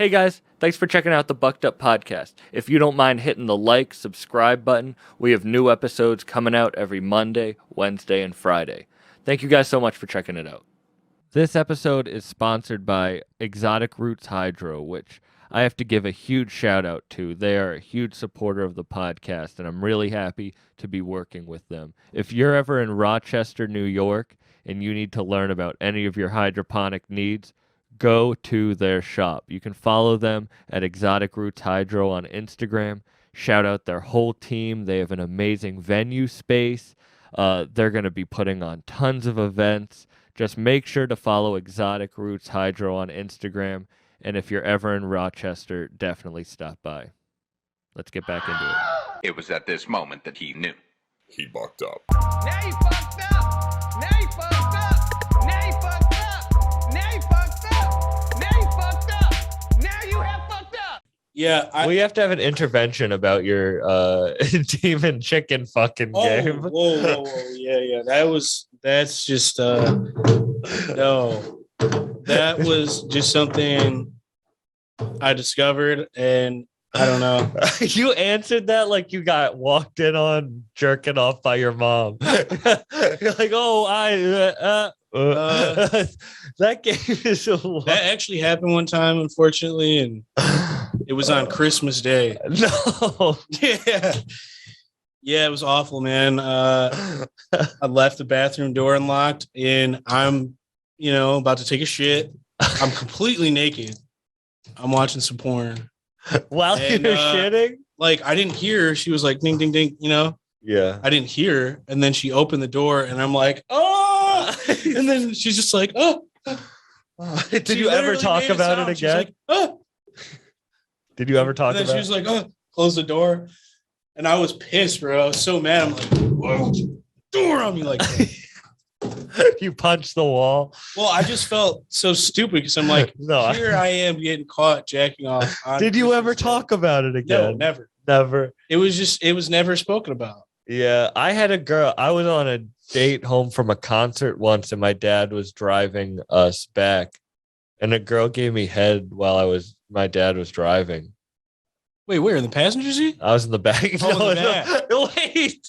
Hey guys, thanks for checking out the Bucked Up Podcast. If you don't mind hitting the like, subscribe button, we have new episodes coming out every Monday, Wednesday, and Friday. Thank you guys so much for checking it out. This episode is sponsored by Exotic Roots Hydro, which I have to give a huge shout out to. They are a huge supporter of the podcast, and I'm really happy to be working with them. If you're ever in Rochester, New York, and you need to learn about any of your hydroponic needs, go to their shop. You can follow them at Exotic Roots Hydro on Instagram. Shout out their whole team. They have an amazing venue space. They're going to be putting on tons of events. Just make sure to follow Exotic Roots Hydro on Instagram. And if you're ever in Rochester, definitely stop by. Let's get back into it. It was at this moment that he knew. He bucked up. Now you fucked up. Now you fucked up. Now you fucked up. Now you fucked up. Now you fucked up. Now you have fucked up. Yeah, We have to have an intervention about your demon chicken fucking game. Whoa. Yeah. That's just no. That was just something I discovered, and I don't know. You answered that like you got walked in on jerking off by your mom. You're like, oh, that game is so That actually happened one time, unfortunately, and it was on Christmas Day. No. Yeah, it was awful, man. I left the bathroom door unlocked, and I'm, about to take a shit. I'm completely naked. I'm watching some porn. While you're shitting? Like, I didn't hear her. She was like, ding, ding, ding, Yeah. I didn't hear her. And then she opened the door, and I'm like, oh! And then she's just like, oh. Did She you ever literally talk made a about it sound. She was again? like, oh. Did you ever talk And then about she was like, oh, close the door. And I was pissed, bro. I was so mad. I'm like, whoa, door on me like that. You punched the wall? Well, I just felt so stupid because I'm like, No. here I am getting caught jacking off. Did you ever talk about it again? No, never. Never. It was never spoken about. Yeah, I had a girl. I was on a date home from a concert once, and my dad was driving us back, and a girl gave me head while my dad was driving. Wait, where? In the passenger seat? I was in the back. Oh, in the back. No, wait.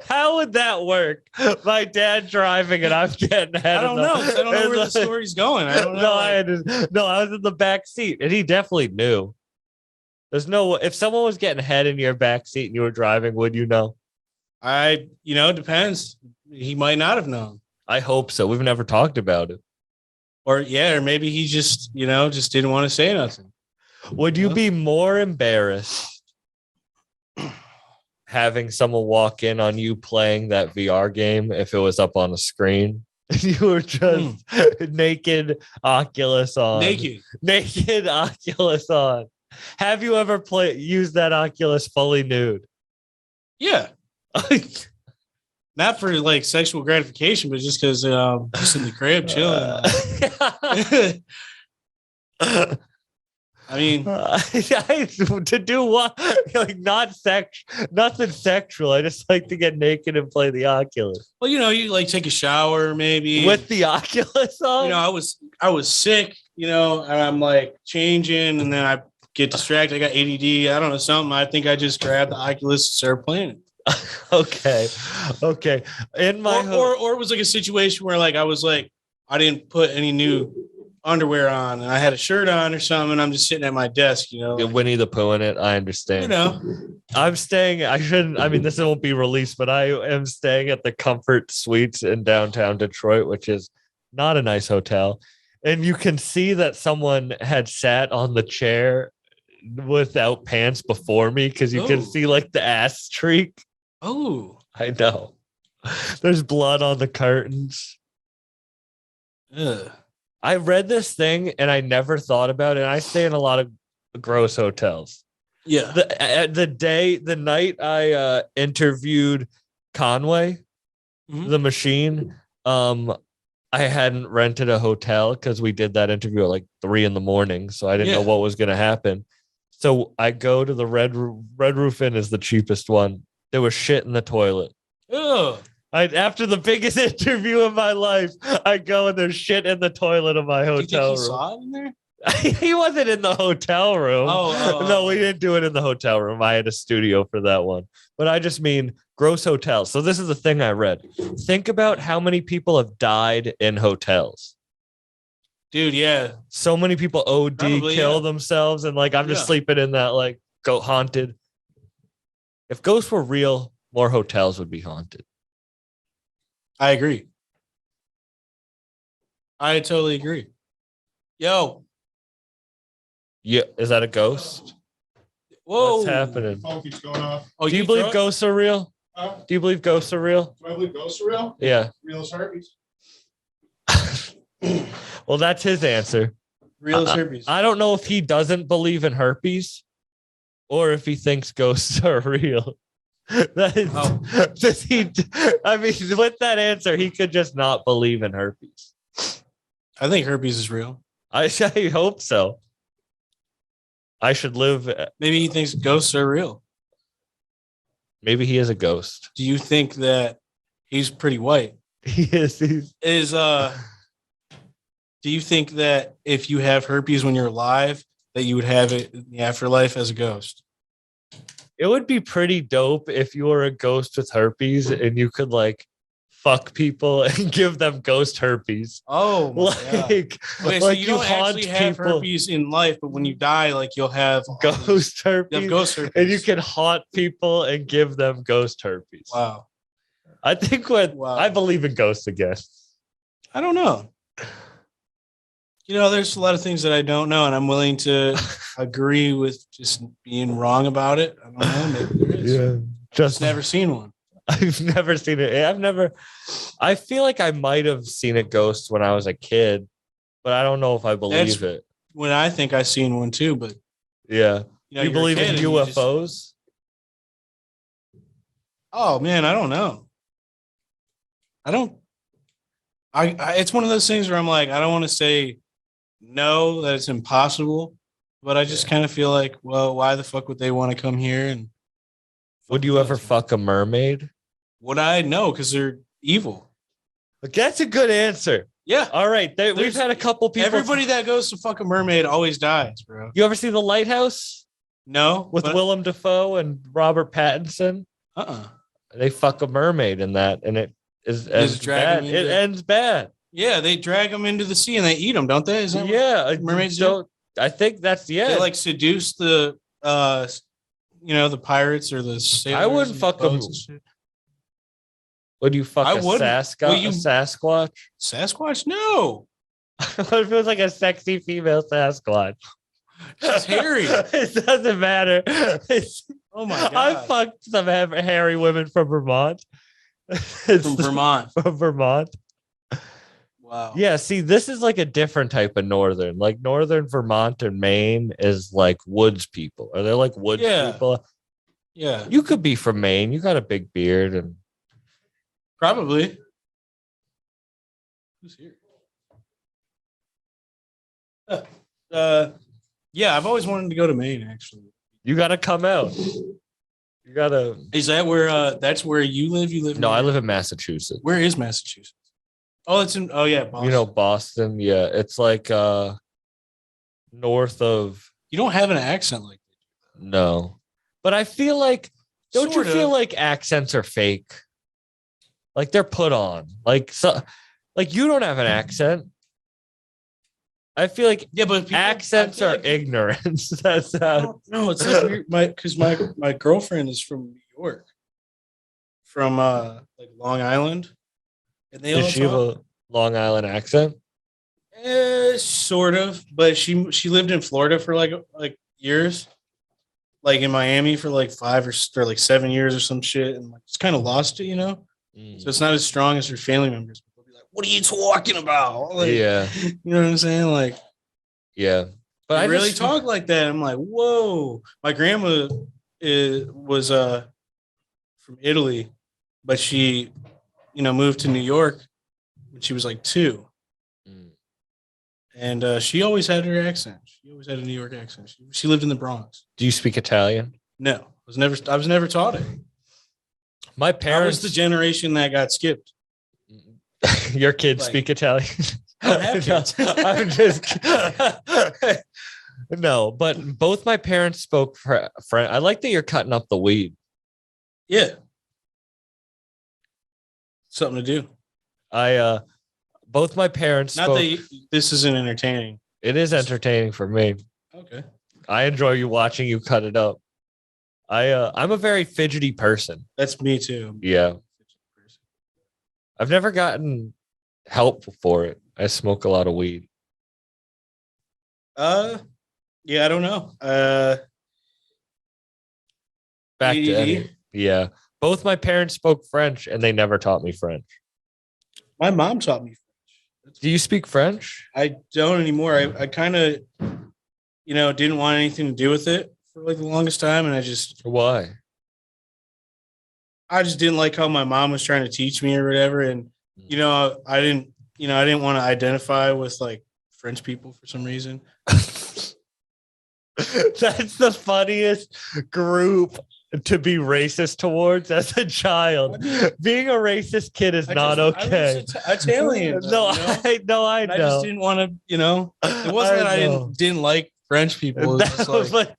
How would that work? My dad driving and I'm getting head. I don't know. I don't know where the story's going. I don't know. I was in the back seat, and he definitely knew. If someone was getting head in your back seat and you were driving, would you know? It depends. He might not have known. I hope so. We've never talked about it. Or maybe he just didn't want to say nothing. Would you be more embarrassed having someone walk in on you playing that VR game if it was up on a screen? You were just naked Oculus on. Naked Oculus on. Have you ever used that Oculus fully nude? Yeah. Not for like sexual gratification, but just because just in the crib chilling. I mean, to do what? Like nothing sexual. I just like to get naked and play the Oculus. Well, you like take a shower maybe with the Oculus on. I was sick, and I'm like changing, and then I get distracted. I got ADD. I don't know something. I think I just grabbed the Oculus and started playing it. Okay. In my or it was like a situation where like I was like I didn't put any new underwear on and I had a shirt on or something, and I'm just sitting at my desk, Winnie the Pooh in it. I understand. I'm staying. This won't be released, but I am staying at the Comfort Suites in downtown Detroit, which is not a nice hotel. And you can see that someone had sat on the chair without pants before me because you can see like the ass streak. Oh, I know. There's blood on the curtains. Ugh. I read this thing and I never thought about it. And I stay in a lot of gross hotels. Yeah. The night I interviewed Conway, the machine, I hadn't rented a hotel because we did that interview at like 3 a.m. So I didn't know what was going to happen. So I go to the Red Roof Inn is the cheapest one. There was shit in the toilet. Ugh. After the biggest interview of my life, I go and there's shit in the toilet of my hotel room. Saw it in there? He wasn't in the hotel room. No, we oh. didn't do it in the hotel room. I had a studio for that one. But I just mean gross hotels. So this is the thing I read. Think about how many people have died in hotels. Dude, yeah. So many people OD, Probably, kill yeah. themselves, and like I'm just Yeah. sleeping in that like go haunted. If ghosts were real, more hotels would be haunted. I agree. I totally agree. Yo. Yeah, is that a ghost? Whoa. What's happening? Phone keeps going off. Oh, Do you believe throw it? ghosts are real? Huh? Do you believe ghosts are real? Do I believe ghosts are real? Yeah. Real as herpes. Well, that's his answer. Real as herpes. I don't know if he doesn't believe in herpes or if he thinks ghosts are real. That is, does he? I mean, with that answer, he could just not believe in herpes. I think herpes is real. I hope so. I should live. Maybe he thinks ghosts are real. Maybe he is a ghost. Do you think that he's pretty white? He is. He's, Do you think that if you have herpes when you're alive, that you would have it in the afterlife as a ghost? it would be pretty dope if you were a ghost with herpes and you could like fuck people and give them ghost herpes. Oh, my God. Like, Okay, so like you don't actually have herpes in life, but when you die, like you'll have ghost herpes. You have ghost herpes. And you can haunt people and give them ghost herpes. Wow. I think I believe in ghosts again. I don't know. You know, there's a lot of things that I don't know, and I'm willing to agree with just being wrong about it. I don't know. Maybe there is. Yeah. Just never seen one. I've never seen it. I feel like I might have seen a ghost when I was a kid, but I don't know if I believe it. When I think I seen one too, but yeah. you You believe in UFOs? Oh man, I don't know. It's one of those things where I'm like, I don't want to say no, that it's impossible, but I just kind of feel like, well, why the fuck would they want to come here? And Would you ever fuck a mermaid? would I? No, because they're evil. Like, that's a good answer. Yeah. All right. We've had a couple people. Everybody that goes to fuck a mermaid always dies, bro. You ever see The Lighthouse No. with Willem Dafoe and Robert Pattinson? They fuck a mermaid in that, and it ends bad. It ends bad. Yeah, they drag them into the sea and they eat them, don't they? Is that Yeah, mermaids don't. I think that's They like seduce the the pirates or the sailors. I wouldn't fuck them. Would you fuck I a wouldn't. Sasquatch? A Sasquatch? Sasquatch? No. What if it was like a sexy female Sasquatch? She's hairy. It doesn't matter. Oh my God. I fucked some hairy women from Vermont. From Vermont. From Vermont. Wow. Yeah, see, this is like a different type of northern. Like northern Vermont and Maine is like woods people. Are they like woods people? Yeah. You could be from Maine. You got a big beard and Probably. Who's here? Yeah, I've always wanted to go to Maine, actually. you gotta come out. You gotta. Is that where that's where you live? You live No, I live in Massachusetts. Where is Massachusetts? Oh, it's in Boston. You know Boston? Yeah. It's like north of. You don't have an accent like that. No. But I feel like don't Sort you feel of. like accents are fake? Like they're put on. Like you don't have an accent. I feel like but accents are ignorance. That's no, it's like weird. My girlfriend is from New York, from like Long Island, and they all Does she have a Long Island accent? Sort of, but she lived in Florida for like years, like in Miami for like 5 or like 7 years or some shit, and like it's kind of lost it, you know. So it's not as strong as her family members. They'll be like, "What are you talking about?" Like, Yeah, you know what I'm saying? Like, yeah, but I I really just, talk like that. I'm like, whoa. My grandma was from Italy, but she, moved to New York when she was like 2. And she always had her accent. She always had a New York accent. She lived in the Bronx. Do you speak Italian? No, I was never taught it. My I parents. was the generation that got skipped. Your kids Like- speak Italian. I don't have kids. I'm just no, but both my parents spoke French. I like that you're cutting up the weed. Yeah. Something to do. Both my parents Not spoke. that this isn't entertaining. It is entertaining for me. Okay. I enjoy you watching you cut it up. I'm a very fidgety person. That's me too. Yeah. I've never gotten help for it. I smoke a lot of weed. Yeah, I don't know. Back to ADD? Eddie. Yeah. Both my parents spoke French and they never taught me French. My mom taught me French. Do you speak French? I don't anymore. I kind of, didn't want anything to do with it for like the longest time, and I just Why? didn't like how my mom was trying to teach me or whatever, and I didn't want to identify with like French people for some reason. That's the funniest group to be racist towards as a child. Being a racist kid is not okay. I was Italian. No, I know. I just didn't want to. It wasn't that I didn't like French people. It was just like,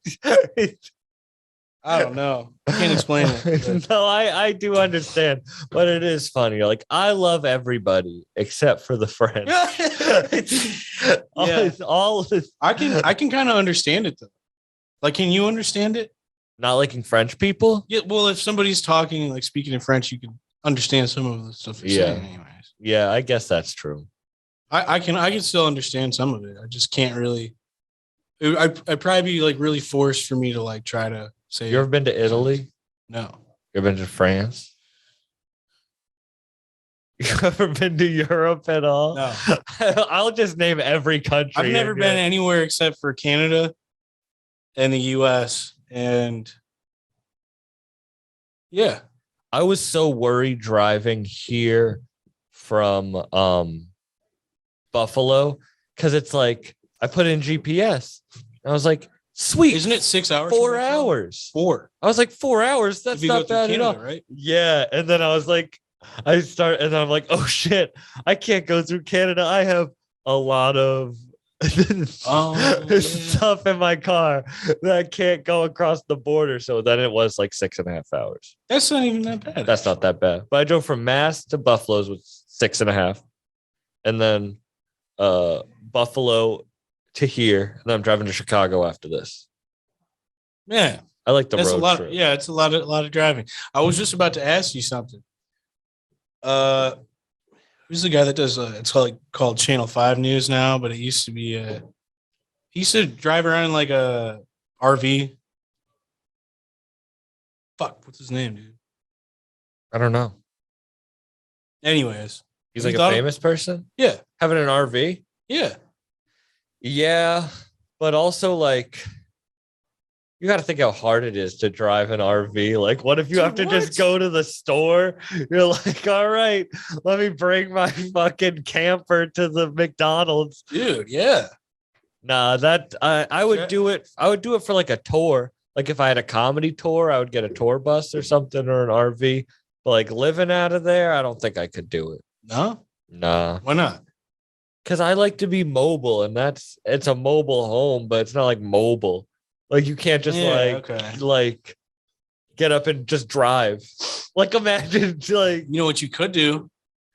I don't know. I can't explain it. No, I do understand, but it is funny. Like, I love everybody except for the French. all this, I can kind of understand it though. Like, can you understand it? not liking French people. Yeah. Well, if somebody's talking, like speaking in French, you can understand some of the stuff they're saying. Anyways, Yeah, I guess that's true. I can still understand some of it. I just can't really. I'd probably be like really forced for me to like try to say. You ever been to Italy? No. You ever been to France? You ever been to Europe at all? No. I'll just name every country. I've never been anywhere except for Canada and the US. And yeah. I was so worried driving here from Buffalo because it's like I put in GPS. I was like, sweet. Isn't it 6 hours? 4 hours. 4. I was like, 4 hours. That's If you go not through bad Canada, at all. right? Yeah. And then I was like, and I'm like, oh shit, I can't go through Canada. I have a lot of stuff in my car that can't go across the border. So then it was like 6.5 hours. That's not even that bad. That's not that bad. But I drove from Mass to Buffalo's with 6.5. And then Buffalo to here. And then I'm driving to Chicago after this. Yeah. I like the That's road a lot. trip. Yeah, it's a lot of driving. I was just about to ask you something. Who's the guy that does it's called Channel 5 News now, but it used to be he used to drive around in like a RV. Fuck, what's his name, dude? I don't know. Anyways, He's You like a thought- famous person yeah, having an RV. yeah. Yeah, but also like you got to think how hard it is to drive an RV. Like, what if you have to just go to the store? You're like, all right, let me bring my fucking camper to the McDonald's. Dude, yeah. Nah, that I would Yeah. do it. I would do it for like a tour. Like if I had a comedy tour, I would get a tour bus or something or an RV. But like living out of there, I don't think I could do it. No? Nah. Why not? Because I like to be mobile, and it's a mobile home, but it's not like mobile. Like you can't just like get up and just drive. Like imagine like You know what you could do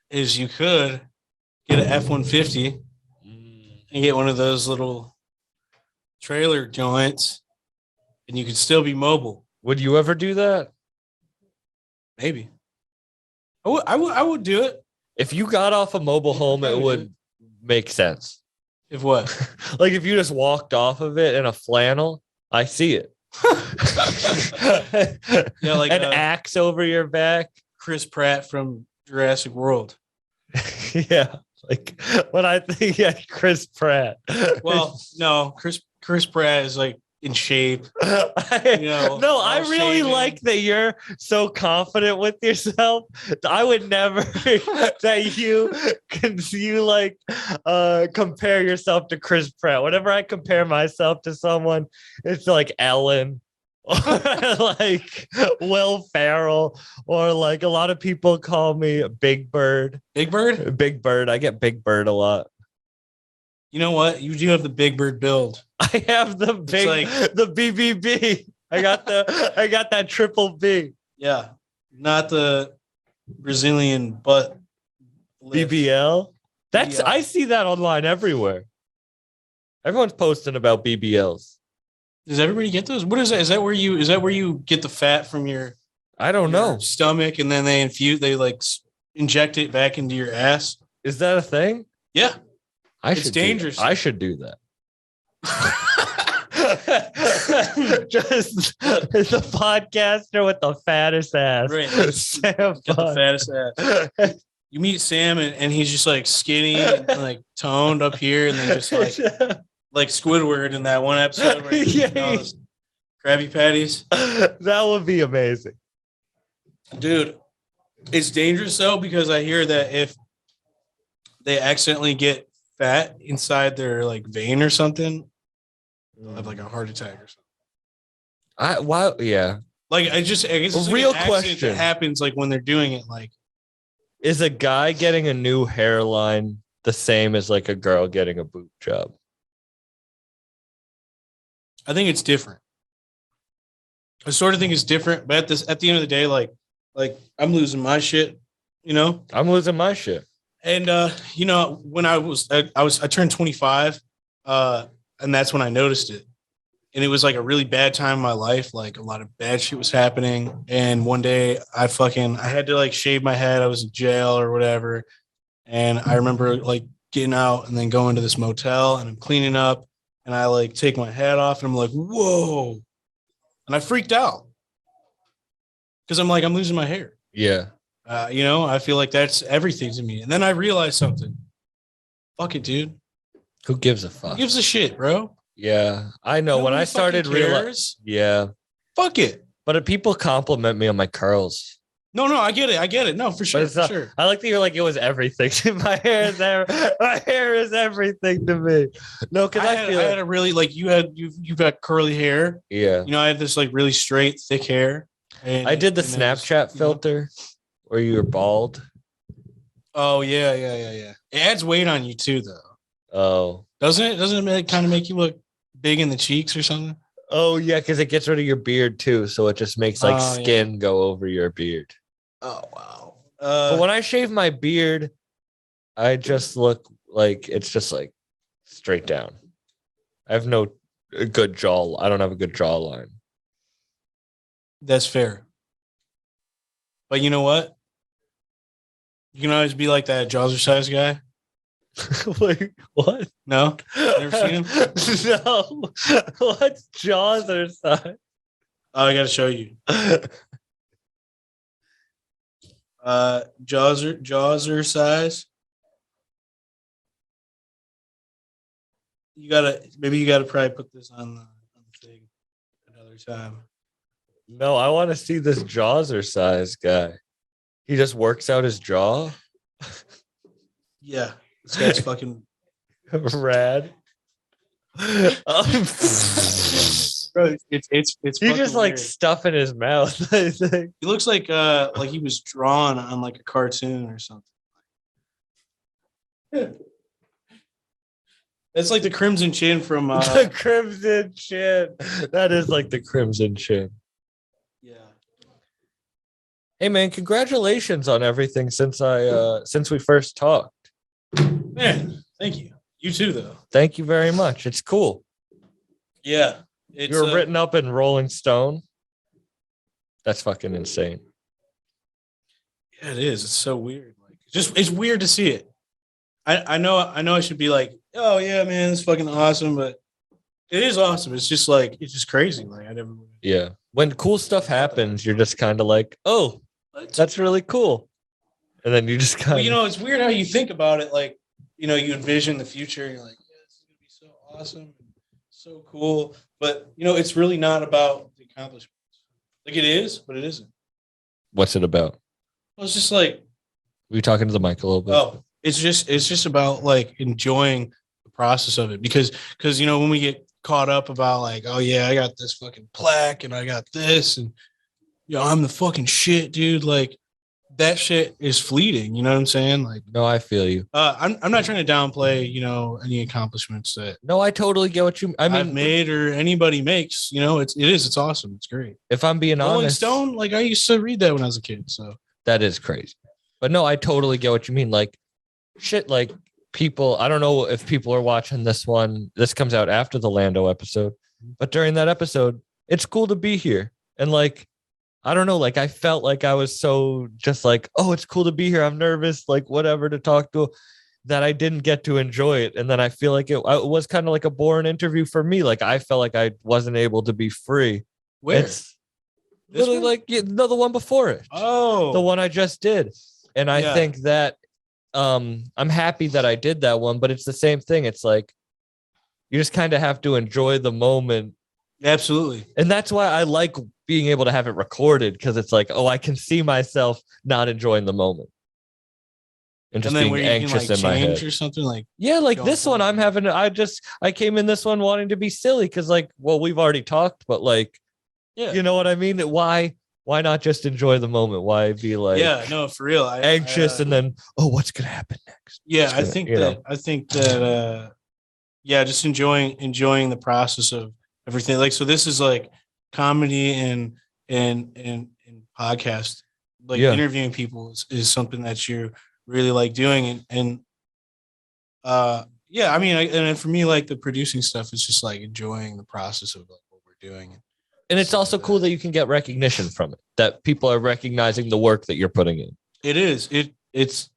is you could get an F-150 and get one of those little trailer joints, and you could still be mobile. would you ever do that? Maybe. I would do it. If you got off a mobile home, it probably would make sense. If what? Like if you just walked off of it in a flannel, I see it. Yeah, like an axe over your back. Chris Pratt from Jurassic World. Yeah. Like when I think Chris Pratt. Well, no, Chris Pratt is like in shape. No, I all really shaven. like that you're so confident with yourself. I would never that you like compare yourself to Chris Pratt. Whenever I compare myself to someone, it's like Ellen or like Will Ferrell, or like a lot of people call me Big Bird. Big Bird? Big Bird. I get Big Bird a lot. You know what? You do have the Big Bird build. I have the the BBB. I got that triple B. Yeah, not the Brazilian butt lift. BBL. That's BBL. I see that online everywhere. Everyone's posting about BBLs. Does everybody get those? What is that? Is that where you get the fat from your I don't know. stomach and then they inject it back into your ass? Is that a thing? Yeah. It's It's dangerous. I should do that. Just the podcaster with the fattest ass. Right. Sam Got the Bun. fattest ass. You meet Sam and he's just like skinny and like toned up here and then just like Squidward in that one episode where he's eating all those Krabby Patties. That would be amazing. Dude, it's dangerous though because I hear that if they accidentally get fat inside their like vein or something, they'll have like a heart attack or something. Yeah. Like I guess it's real like an accident question. that happens like when they're doing it. Like, Is a guy getting a new hairline the same as like a girl getting a boob job? I think it's different. I sort of think it's different, but at the end of the day, like I'm losing my shit, you know. I'm losing my shit. And you know, when I turned 25, and that's when I noticed it. And it was like a really bad time in my life. Like a lot of bad shit was happening. And one day I had to like shave my head. I was in jail or whatever. And I remember like getting out and then going to this motel and I'm cleaning up and I like take my hat off and I'm like, whoa. And I freaked out because I'm like, I'm losing my hair. Yeah. You know, I feel like that's everything to me. And then I realized something. Fuck it, dude. Who gives a fuck? Who gives a shit, bro? Yeah. I know when Nobody I started fucking realizing. cares. Yeah. Fuck it. But people compliment me on my curls. No, I get it. No, for But sure. it's For not, sure. I like that you're like, it was everything. my hair is everything to me. No, because I had a really like you've got curly hair. yeah. You know, I had this like really straight, thick hair. And I did the and it was, Snapchat you know. filter where you were bald. Oh yeah. It adds weight on you too, though. Oh. Doesn't it? Doesn't it kind of make you look big in the cheeks or something? Oh yeah, because it gets rid of your beard too, so it just makes like Oh, yeah. skin go over your beard. Oh wow. But when I shave my beard, I just look like it's just like straight down. I have no good jaw. I don't have a good jawline. That's fair. But you know what? You can always be like that Jazzercise guy. Wait, what? No? Never seen him? No. What's Jaws or something? Oh, I gotta show you. Jazzercise. You gotta probably put this on the thing another time. No, I want to see this Jazzercise guy. He just works out his jaw. Yeah, this guy's fucking. Rad. Bro, it's He's fucking just like weird. stuff in his mouth. I think. He looks like he was drawn on like a cartoon or something. It's like the Crimson Chin from The Crimson Chin. That is like the Crimson Chin. yeah. Hey man, congratulations on everything since we first talked. Man, thank you. You too, though. Thank you very much. It's cool. Yeah, it's You were written up in Rolling Stone. That's fucking insane. Yeah, it is. It's so weird. Like, it's weird to see it. I know I should be like, oh yeah, man, it's fucking awesome, but it is awesome. It's just like it's just crazy. Like I never. Yeah. When cool stuff happens, you're just kind of like, oh, that's really cool. And then you just kind Well, of, you know, it's weird how you think about it. Like, you know, you envision the future. You're like, yeah, this is gonna be so awesome, so cool. But you know, it's really not about the accomplishments. Like it is, but it isn't. what's it about? Well, it's just like, Were you talking to the mic a little bit? oh, it's just about like enjoying the process of it because you know when we get caught up about like, oh yeah, I got this fucking plaque and I got this and you know I'm the fucking shit, dude. Like that shit is fleeting. You know what I'm saying? Like, No, I feel you. I'm not trying to downplay, any accomplishments that No, I totally get what you. I I've mean, made or anybody makes. It's awesome. It's great. if I'm being Rolling honest, Stone, like I used to read that when I was a kid. So that is crazy. But no, I totally get what you mean. Like, shit, like people, I don't know if people are watching this one. This comes out after the Lando episode, but during that episode, it's cool to be here. And like, I don't know, like I felt like I was so just like, oh, it's cool to be here. I'm nervous, like whatever to talk to, that I didn't get to enjoy it. And then I feel like it was kind of like a boring interview for me. Like I felt like I wasn't able to be free. where? It's literally one? like no, the one before it. Oh, The one I just did. And I Yeah. think that I'm happy that I did that one, but it's the same thing. It's like you just kind of have to enjoy the moment. absolutely. And that's why I like being able to have it recorded, because it's like, oh, I can see myself not enjoying the moment. And just And then being where you anxious can like in my change head. or something like. Yeah, like going this one, forward. I'm having, I came in this one wanting to be silly because, like, well, we've already talked, but like, Yeah. you know what I mean? Why not just enjoy the moment? Why be like, Yeah, no, for real. anxious and then, oh, what's going to happen next? Yeah, It's gonna, I think that yeah, just enjoying the process of everything. Like, so this is like comedy and podcast, like Yeah. interviewing people is something that you really like doing. And yeah, I mean, and then for me, like the producing stuff is just like enjoying the process of like what we're doing. and it's also cool that you can get recognition from it, that people are recognizing the work that you're putting in. It is. It's.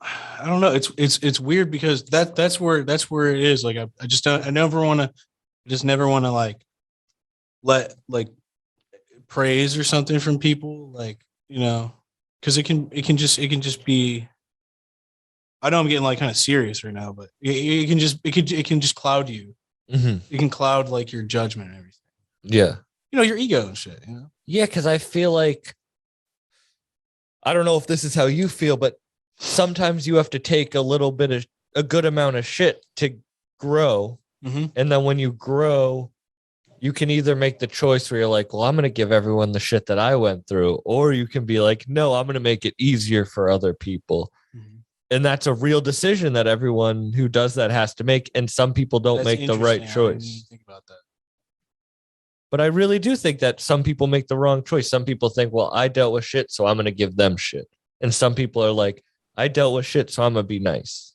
I don't know. It's weird because that's where it is. Like I just don't. I never want to. I just never want to like let like praise or something from people. Like because it can just be. I know I'm getting like kind of serious right now, but it can just cloud you. Mm-hmm. It can cloud like your judgment and everything. Yeah. Your ego and shit. Yeah, because I feel like, I don't know if this is how you feel, but sometimes you have to take a good amount of shit to grow. Mm-hmm. And then when you grow, you can either make the choice where you're like, well, I'm going to give everyone the shit that I went through. Or you can be like, no, I'm going to make it easier for other people. Mm-hmm. And that's a real decision that everyone who does that has to make. And some people don't make the right Interesting. I didn't choice. even think about that. But I really do think that some people make the wrong choice. Some people think, well, I dealt with shit, so I'm going to give them shit. And some people are like, I dealt with shit, so I'm going to be nice.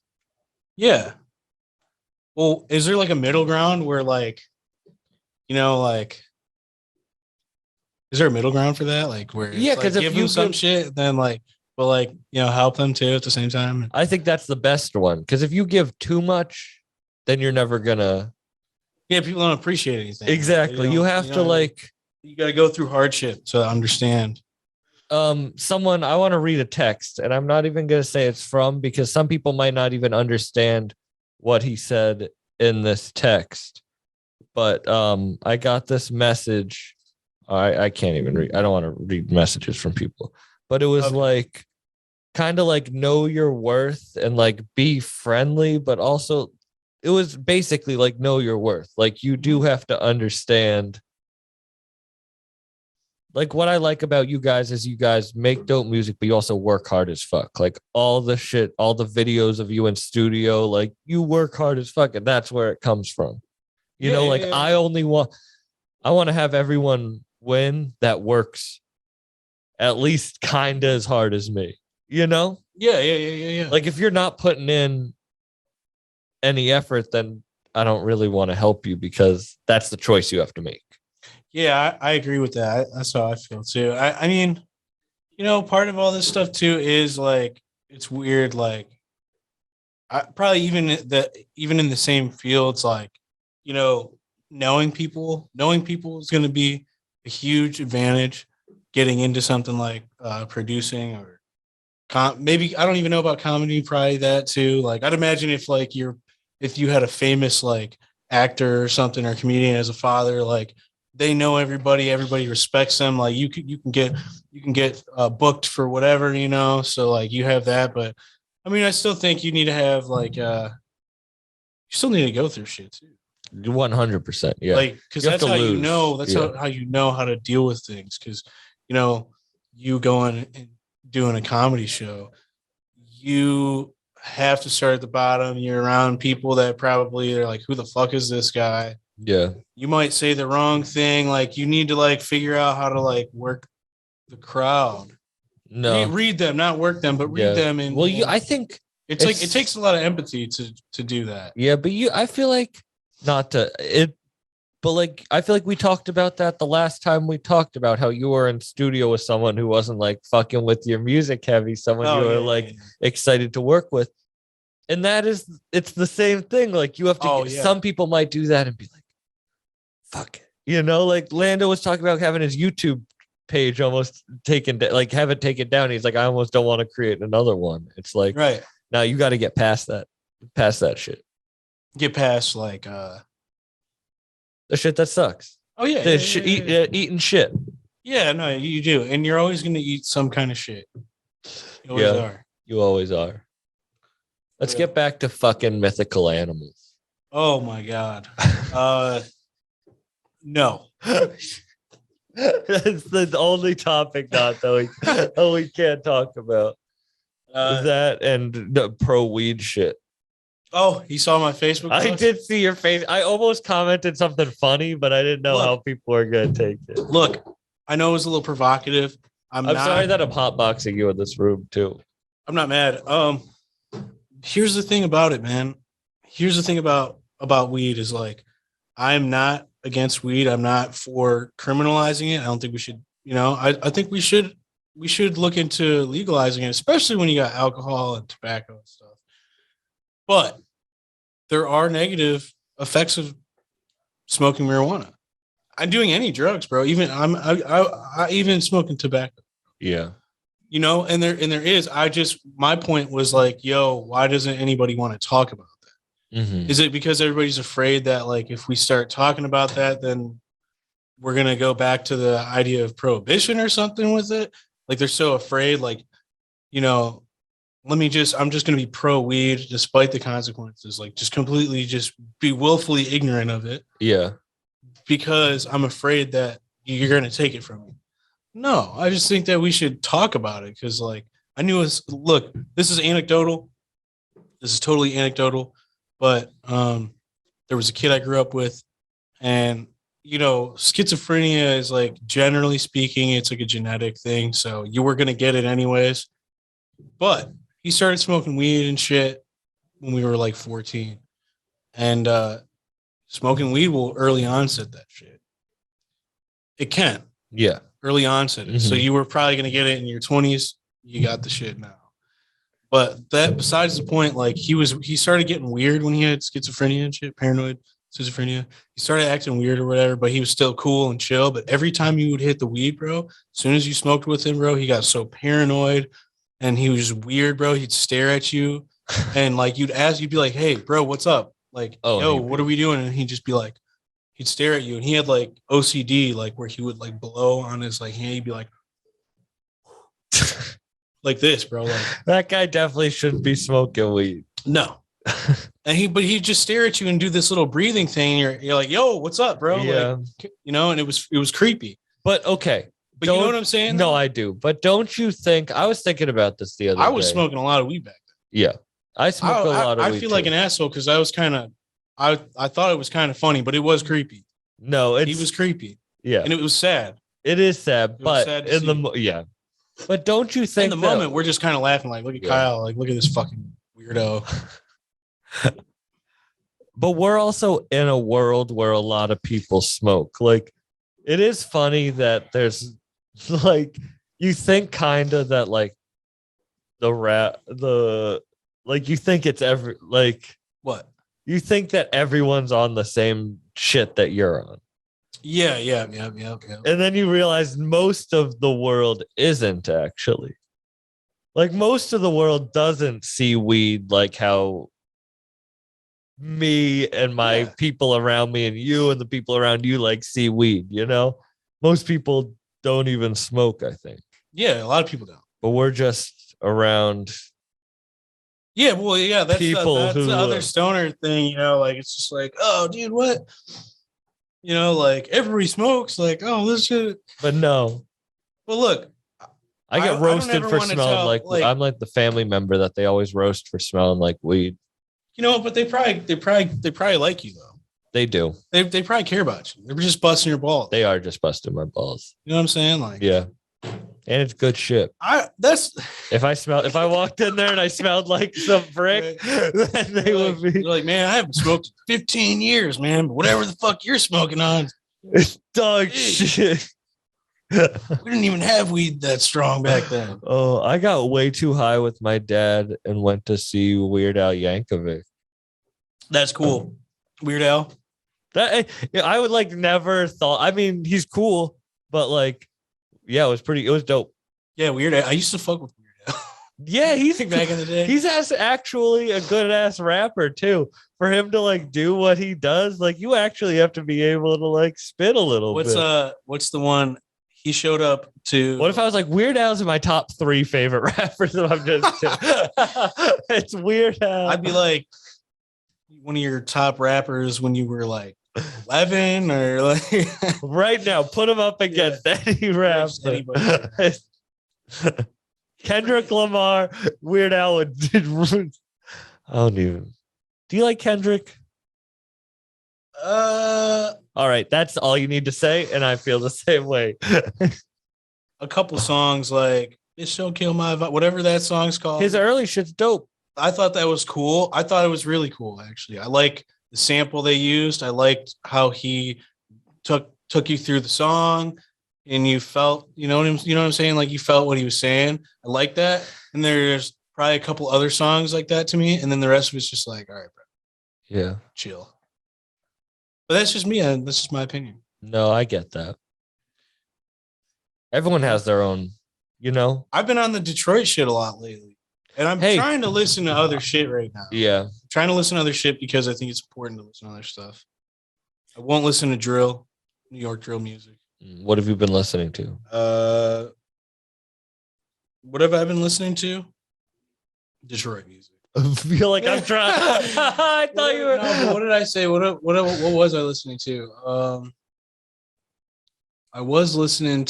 Yeah. Well, is there like a middle ground where like, like, is there a middle ground for that? Like where, Yeah, it's, 'cause like, if give you them some give- shit, then like, but like, help them too at the same time. I think that's the best one. Because if you give too much, then you're never going to. Yeah, people don't appreciate anything. Exactly. You have to like. You got to go through hardship to understand. Someone, I want to read a text, and I'm not even going to say it's from, because some people might not even understand what he said in this text. But I got this message. I can't even read. I don't want to read messages from people, but it was Okay. like kind of like know your worth and like be friendly, but also it was basically like know your worth. Like you do have to understand. Like what I like about you guys is you guys make dope music, but you also work hard as fuck. Like all the shit, all the videos of you in studio, like you work hard as fuck, and that's where it comes from. You know, like Yeah. I want to have everyone win that works at least kind of as hard as me. You know, Yeah. like if you're not putting in any effort, then I don't really want to help you, because that's the choice you have to make. Yeah, I agree with that. That's how I feel too. I mean, part of all this stuff too is like it's weird. Like, I probably even in the same fields, like knowing people is going to be a huge advantage. Getting into something like producing or maybe I don't even know about comedy. Probably that too. Like, I'd imagine if you had a famous like actor or something or comedian as a father, like. They know everybody respects them. Like you can get booked for whatever, so like you have that. But I mean, I still think you need to have like you still need to go through shit too. 100%. Yeah. Like, because You have that's to how you lose. know. That's Yeah. how you know how to deal with things. Because you going doing a comedy show, you have to start at the bottom. You're around people that probably are like, who the fuck is this guy? Yeah. You might say the wrong thing. Like you need to like figure out how to like work the crowd. No. Read them, not work them, but read Yeah. them. And Well, and I think it's like it takes a lot of empathy to do that. Yeah, but I feel like not to it, but like I feel like we talked about that the last time we talked about how you were in studio with someone who wasn't like fucking with your music heavy, someone you were like excited to work with. And it's the same thing. Like you have to some people might do that and be like, fuck it. You know, like Lando was talking about having his YouTube page almost taken, like have it taken down. He's like, I almost don't want to create another one. It's like, right now you got to get past that shit. Get past like the shit that sucks. Oh yeah, eating shit. Yeah, no, you do, and you're always gonna eat some kind of shit. You always are. You always are. Let's get back to fucking mythical animals. Oh my god. No. That's the only topic not that we can't talk about. That and the pro weed shit. Oh, you saw my Facebook post? I did see your face. I almost commented something funny, but I didn't know how people are gonna take it. Look, I know it was a little provocative. I'm sorry that I'm hotboxing you in this room too. I'm not mad. Here's the thing about it, man. Here's the thing about weed is like, I'm not against weed. I'm not for criminalizing it. I don't think we should, I think we should look into legalizing it, especially when you got alcohol and tobacco and stuff. But there are negative effects of smoking marijuana. I'm doing any drugs, bro. Even I even smoking tobacco. Yeah. And there is. My point was like, yo, why doesn't anybody want to talk about that? Mm-hmm. Is it because everybody's afraid that like if we start talking about that, then we're gonna go back to the idea of prohibition or something with it? Like they're so afraid, like, I'm just going to be pro weed despite the consequences, like just completely just be willfully ignorant of it. Yeah. Because I'm afraid that you're going to take it from me. No, I just think that we should talk about it. Cause like look, this is anecdotal. This is totally anecdotal, but, there was a kid I grew up with and, schizophrenia is like, generally speaking, it's like a genetic thing. So you were going to get it anyways, but he started smoking weed and shit when we were like 14. And smoking weed will early onset that shit. It can. Yeah. Early onset. Mm-hmm. So you were probably going to get it in your 20s. You got the shit now. But that besides the point, like he started getting weird when he had schizophrenia and shit, paranoid schizophrenia. He started acting weird or whatever, but he was still cool and chill. But every time you would hit the weed, bro, as soon as you smoked with him, bro, he got so paranoid. And he was just weird, bro. He'd stare at you and like you'd be like, hey, bro, what's up? Like, yo, what are we doing? And he'd just be like, he'd stare at you. And he had like OCD, like where he would like blow on his like hand. He'd be like, like this, bro. Like that guy definitely shouldn't be smoking weed. No. And he'd just stare at you and do this little breathing thing. And you're like, yo, what's up, bro? Yeah. Like, and it was creepy. But okay. But you know what I'm saying? No, I do. But don't you think I was thinking about this the other day? I was smoking a lot of weed back then. Yeah. I smoked a lot of weed. I feel like an asshole because I was I thought it was kind of funny, but it was creepy. No, he was creepy. Yeah. And it was sad. It is sad, but But don't you think in the moment we're just kind of laughing like, look at Kyle, like look at this fucking weirdo. But we're also in a world where a lot of people smoke. Like it is funny that there's like you think kind of that like you think it's what? You think that everyone's on the same shit that you're on. Yeah. And then you realize most of the world isn't actually. Like most of the world doesn't see weed like how me and my people around me and you and the people around you like see weed, Most people don't even smoke, I think. Yeah, a lot of people don't. But we're just around. Yeah, well, yeah, that's people the other stoner thing, like it's just like, oh, dude, what? Like everybody smokes, like, oh, this shit. But no. Well, look, I get don't roasted ever for wanna smelling tell, like, like- I'm like the family member that they always roast for smelling like weed. You know, but they probably like you though. They do. They probably care about you. They're just busting your balls. They are just busting my balls. You know what I'm saying? Like, Yeah. And it's good shit. that's If I walked in there and I smelled like some brick, then they would be you're like, man, I haven't smoked in 15 years, man. But whatever the fuck you're smoking on, it's dog Hey. shit. we didn't even have weed that strong back then. Oh, I got way too high with my dad and went to see Weird Al Yankovic. That's cool. Weird Al. That I would like never thought. I mean, he's cool, but like, yeah, it was dope. Yeah, Weird Al. I used to fuck with Weird Al. Yeah, he's back in the day. He's actually a good ass rapper too. For him to like do what he does, like you actually have to be able to like spit a little bit. What's the one he showed up to? What if I was like Weird Al's in my top 3 favorite rappers? And I'm just it's Weird Al. I'd be like one of your top rappers when you were like 11 or like right now. Put him up against any rapper. just anybody. Kendrick Lamar, Weird Al. I don't even. Do you like Kendrick? All right, that's all you need to say, and I feel the same way. A couple songs like "Bitch Don't Kill My Vibe," whatever that song's called. His early shit's dope. I thought that was cool. I thought it was really cool, actually. I like the sample they used. I liked how he took you through the song, and you felt, you know what I'm saying? Like you felt what he was saying. I like that. And there's probably a couple other songs like that to me, and then the rest was just like, all right, bro, Yeah. chill. But that's just me. That's just my opinion. No, I get that. Everyone has their own, you know? I've been on the Detroit shit a lot lately, and I'm Hey. trying to listen to other shit right now. Yeah. I'm trying to listen to other shit because I think it's important to listen to other stuff. I won't listen to drill, New York drill music. What have you been listening to? What have I been listening to? Detroit music. I feel like I'm trying. I thought you were. No, but what did I say? What was I listening to? I was listening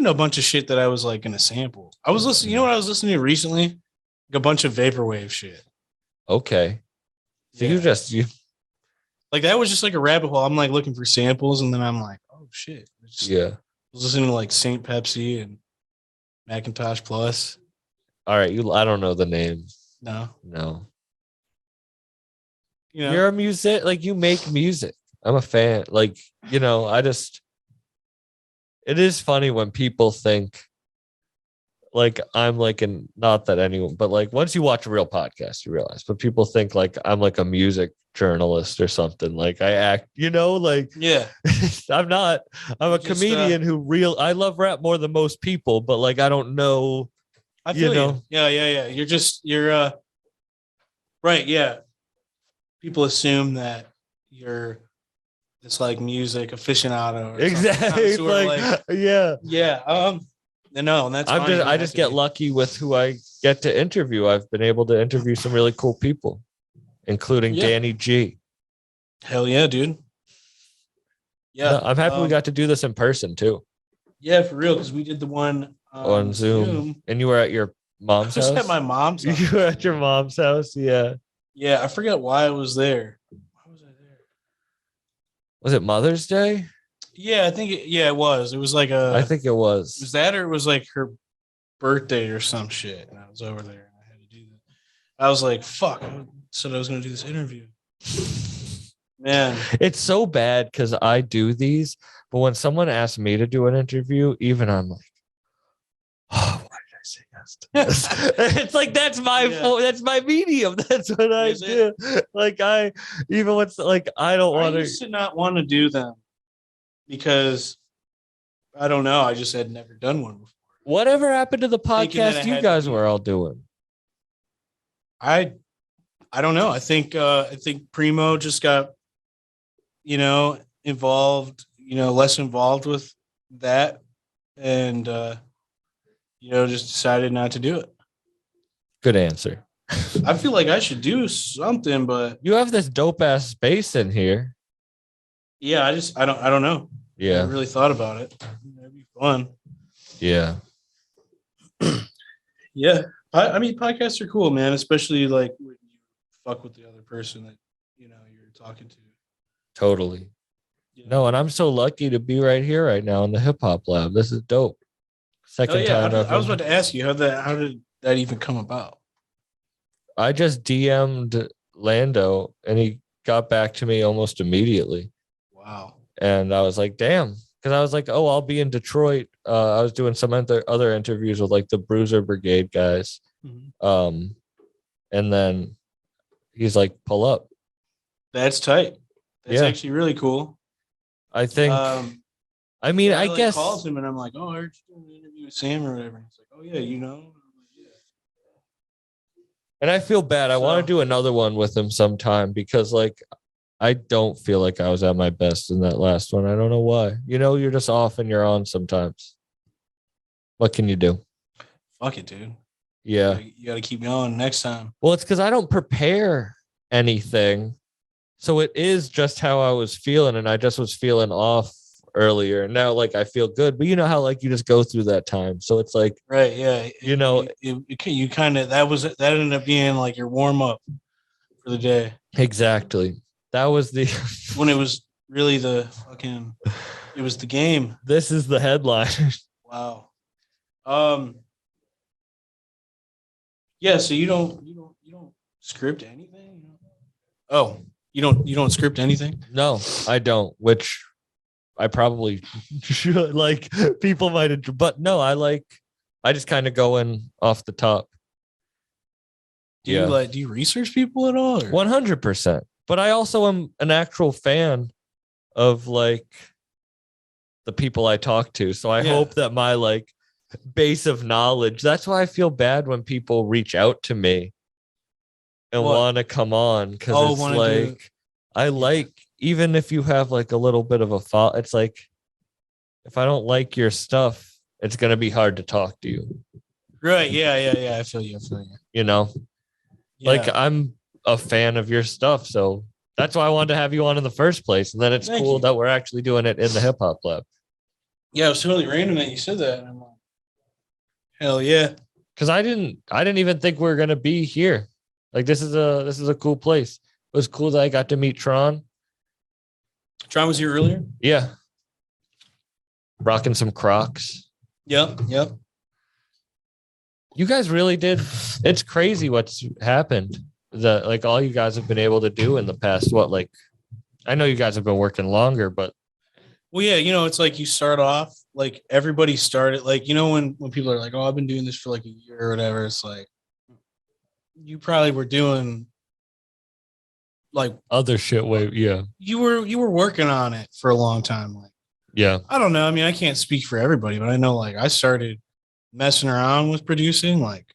to a bunch of shit that I was like gonna sample. I was listening. You know what I was listening to recently? Like a bunch of vaporwave shit. Okay. So Yeah. you Like that was just like a rabbit hole. I'm like looking for samples, and then I'm like, oh shit. yeah. I was listening to like Saint Pepsi and Macintosh Plus. All right. I don't know the name. No, No. you know, You're a music, like you make music. I'm a fan. Like, you know, it is funny when people think like I'm like not that anyone, but like once you watch a real podcast, you realize, but people think like I'm like a music journalist or something. Like I act, you know, like yeah. I'm not. I'm a Just, comedian I love rap more than most people, but like I don't know. I feel You know? Yeah. You're right. Yeah. People assume that you're this like music aficionado. Or Exactly. something. Connoisseur, Yeah. yeah. No, and that's fine. You don't I have just to get be. lucky with who I get to interview. I've been able to interview some really cool people, including Yeah. Danny G. Hell yeah, dude. Yeah. I'm happy we got to do this in person too, Yeah, for real, because we did the one on Zoom. And you were at your mom's I was house. at my mom's house. You were at your mom's house. Yeah. Yeah, I forget why I was there. Why was I there? Was it Mother's Day? Yeah, I think it was. It was like I think it was was. that or it was like her birthday or some shit. And I was over there and I had to do that. I was like, fuck. I said I was gonna do this interview. Man. It's so bad because I do these, but when someone asks me to do an interview, even I'm like, oh, why did I say yes to this? It's like that's my that's my medium. That's what I Is do. Like I don't I want used to not want to do them because I don't know. I just had never done one before. Whatever happened to the Thinking that I podcast you had guys to do were all doing? I don't know. I think Primo just got, involved, less involved with that and just decided not to do it. Good answer. I feel like I should do something, but You have this dope ass space in here. yeah, I don't know. I Yeah. haven't really thought about it. It'd be fun. Yeah. Yeah. I mean, podcasts are cool, man, especially like when you fuck with the other person that, you know, you're talking to. Totally. Yeah. No, and I'm so lucky to be right here right now in the hip hop lab. This is dope. Second Oh, yeah. time ever. I was about to ask you how did that even come about? I just DM'd Lando and he got back to me almost immediately. Wow. And I was like, damn. Because I was like, oh, I'll be in Detroit. I was doing some other interviews with like the Bruiser Brigade guys. Mhm. And then he's like, pull up. That's tight. That's Yeah. actually really cool. I think, I mean, yeah, I like, guess. calls him and I'm like, oh, I heard you doing an interview with Sam or whatever. He's like, oh, yeah, you know? I'm like, yeah. And I feel bad. I want So- to do another one with him sometime because, like, I don't feel like I was at my best in that last one. I don't know why. You know, you're just off and you're on sometimes. What can you do? Fuck it, dude. Yeah. You got to keep me on next time. Well, it's because I don't prepare anything. So it is just how I was feeling. And I just was feeling off earlier. And now, like, I feel good. But you know how, like, you just go through that time. So it's like, Right. Yeah. You know- you kind of, that ended up being like your warm up for the day exactly. That was the, when it was really it was the game. this is the headline. Wow. Yeah. So you don't script anything? Oh, you don't script anything? No, I don't, which I probably should. Like, people might have, but no, I just kind of go in off the top. Do you research people at all? Or? 100%. But I also am an actual fan of like the people I talk to. So I hope that my like base of knowledge, that's why I feel bad when people reach out to me and What? want to come on. Cause it's like, I like, even if you have like a little bit of a fault, it's like, if I don't like your stuff, it's going to be hard to talk to you. Right. Yeah. I feel you. You know, Yeah. like I'm a fan of your stuff. So that's why I wanted to have you on in the first place. And then it's Thank cool you. that we're actually doing it in the hip hop lab. Yeah, it was totally random that you said that. And I'm like, hell yeah. Cause I didn't even think we were going to be here. Like, this is a cool place. It was cool that I got to meet Tron. Tron was here earlier? Yeah. Rocking some Crocs. Yep. You guys really did. It's crazy what's happened. That like all you guys have been able to do in the past. What, like, I know you guys have been working longer, but Well, yeah, it's like you start off, like everybody started, like, when people are like, oh, I've been doing this for like a year or whatever. It's like, you probably were doing like other shit. Yeah. you were working on it for a long time. Like, Yeah. I don't know. I mean, I can't speak for everybody, but I know like I started messing around with producing like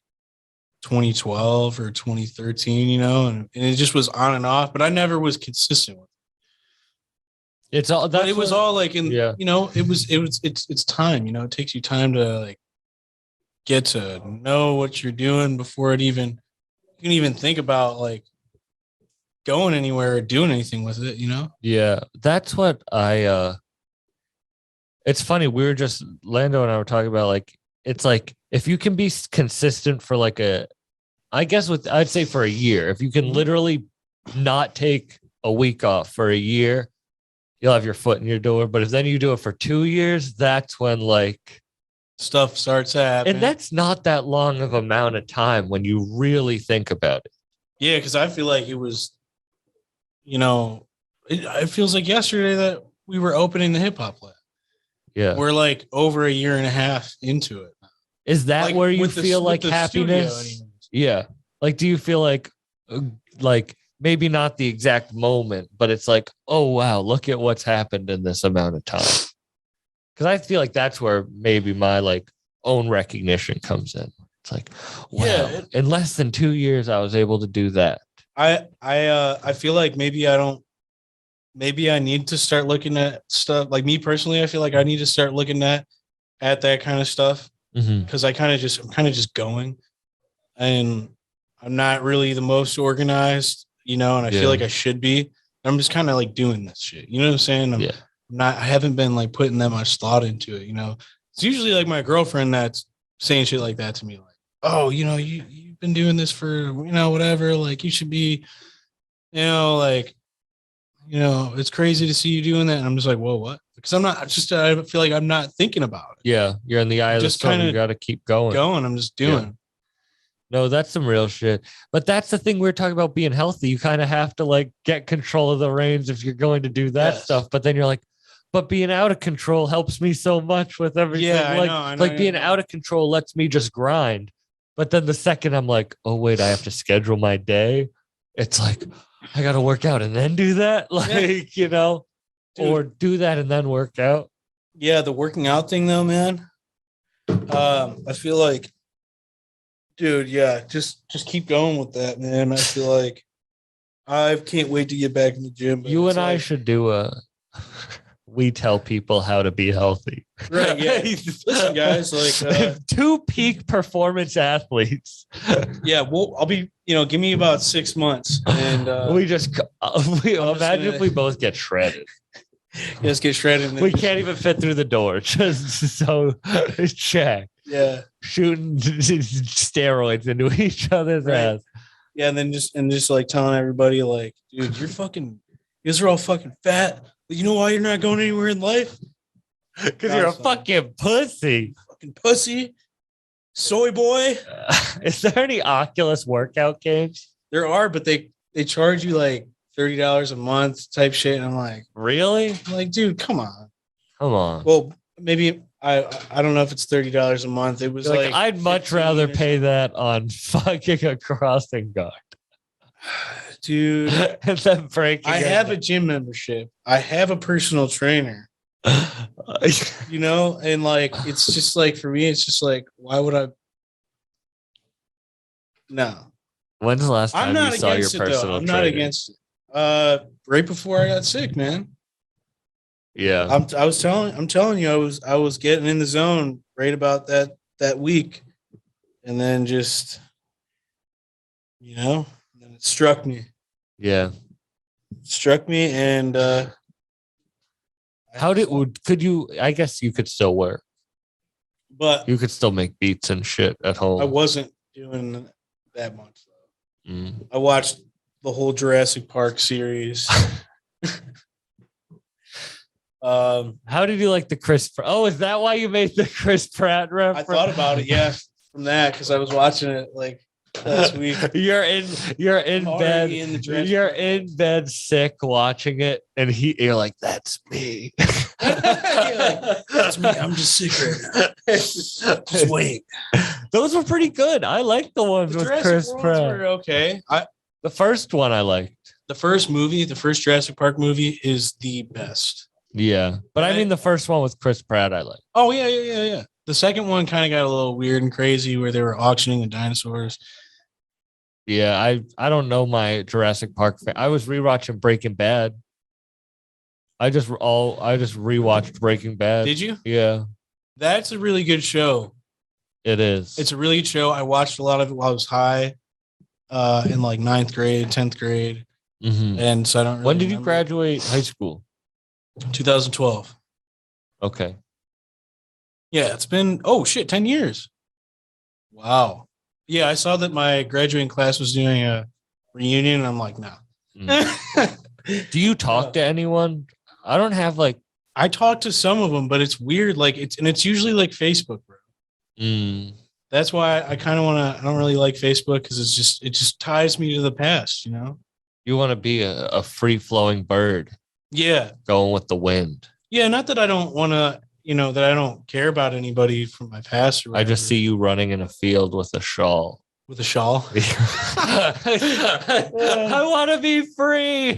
2012 or 2013, and it just was on and off, but I never was consistent with it. It's all that. But it was all like Yeah. it's time, it takes you time to like get to know what you're doing before you can even think about like going anywhere or doing anything with it, Yeah. That's what it's funny. We were just, Lando and I were talking about, like, it's like, if you can be consistent for like I'd say for a year, if you can literally not take a week off for a year, you'll have your foot in your door. But if then you do it for 2 years, that's when like stuff starts happening. and that's not that long of amount of time when you really think about it. Yeah, because I feel like it was, it feels like yesterday that we were opening the hip hop lab. Yeah. We're like over a year and a half into it. Is that Like, where you with the- feel with like the happiness? studio anyways. Yeah. Like, do you feel like maybe not the exact moment, but it's like, oh, wow, look at what's happened in this amount of time. Because I feel like that's where maybe my like own recognition comes in. It's like, wow, Yeah, in less than 2 years, I was able to do that. I feel like maybe I need to start looking at stuff. Like me personally, I feel like I need to start looking at that kind of stuff. Mm-hmm. Because I'm kind of just going, and I'm not really the most organized, and I Yeah. feel like I should be. I'm just kind of like doing this shit. You know what I'm saying? Yeah. I haven't been like putting that much thought into it. It's usually like my girlfriend that's saying shit like that to me, like, oh, you've been doing this for whatever, like you should be, like, it's crazy to see you doing that. And I'm just like, whoa, what? Because I feel like I'm not thinking about it. Yeah, you're in the eye of the Just storm. You kinda got to keep going. I'm just doing. No, that's some real shit. But that's the thing we were talking about being healthy. You kind of have to like get control of the reins if you're going to do that Yes. stuff. But then you're like, but being out of control helps me so much with everything. Yeah, I I know, being yeah. out of control lets me just grind. But then the second I'm like, oh wait, I have to schedule my day. It's like I got to work out and then do that, like Dude. or do that and then work out. Yeah, the working out thing though, man. I feel like, dude, yeah, just keep going with that, man. I feel like I can't wait to get back in the gym. You and I should do we tell people how to be healthy. Right, yeah. Listen, guys, like two peak performance athletes. yeah, well, I'll be, give me about 6 months, and we imagine if we both get shredded. just get shredded. We can't even fit through the door. Just so check. Yeah, Shooting steroids into each other's Right. ass. yeah, and then just like telling everybody, like, dude, you guys are all fucking fat. But you know why you're not going anywhere in life? Because you're a fucking pussy. Fucking pussy, soy boy. Is there any Oculus workout games? There are, but they charge you like $30 a month type shit, and I'm Really? like, dude, come on. Come on. Well, maybe I don't know if it's $30 a month. It was like I'd much 15 rather or pay that on fucking a crossing guard. dude. And then breaking. I have a gym membership. I have a personal trainer. And like it's just like for me, it's just like, why would I? No, When's the last I'm time not you saw your against it though. personal I'm trainer? not against it. Right before I got sick, man. Yeah. I'm telling you, I was getting in the zone right about that week, and then just then it struck me. Yeah. And could you, I guess you could still work. but You could still make beats and shit at home. I wasn't doing that much though. Mm. I watched the whole Jurassic Park series. How did you like the Chris? Oh, is that why you made the Chris Pratt reference? I thought about it, yeah, from that because I was watching it like last week. You're in I'm bed. already in the Jurassic You're Park. in bed sick watching it, and you're like, "That's me." That's me. I'm just sick right now. Just wait. Those were pretty good. I like the ones The with Jurassic Chris Worlds Pratt. were okay. The first one I liked. The first Jurassic Park movie is the best. Yeah, but I Right? mean the first one with Chris Pratt I liked. Oh yeah. The second one kind of got a little weird and crazy where they were auctioning the dinosaurs. Yeah, I don't know my Jurassic Park fan. I was rewatching Breaking Bad. I just rewatched Breaking Bad. Did you? Yeah, That's a really good show. it is. It's a really good show. I watched a lot of it while I was high, in like 9th grade, 10th grade, Mhm. and so I don't. Really When did you remember. graduate high school? 2012. Okay. Yeah, it's been 10 years. Wow. Yeah, I saw that my graduating class was doing a reunion, and I'm like, nah. Do you talk to anyone? I don't have like. I talked to some of them, but it's weird. Like it's usually like Facebook, bro. Mm, That's why I kind of want to. I don't really like Facebook because it just ties me to the past, you know. you want to be a free flowing bird Yeah, going with the wind. yeah. Not that I don't want to, that I don't care about anybody from my past. Or I just whatever. see you running in a field with a shawl. with a shawl. I want to be free.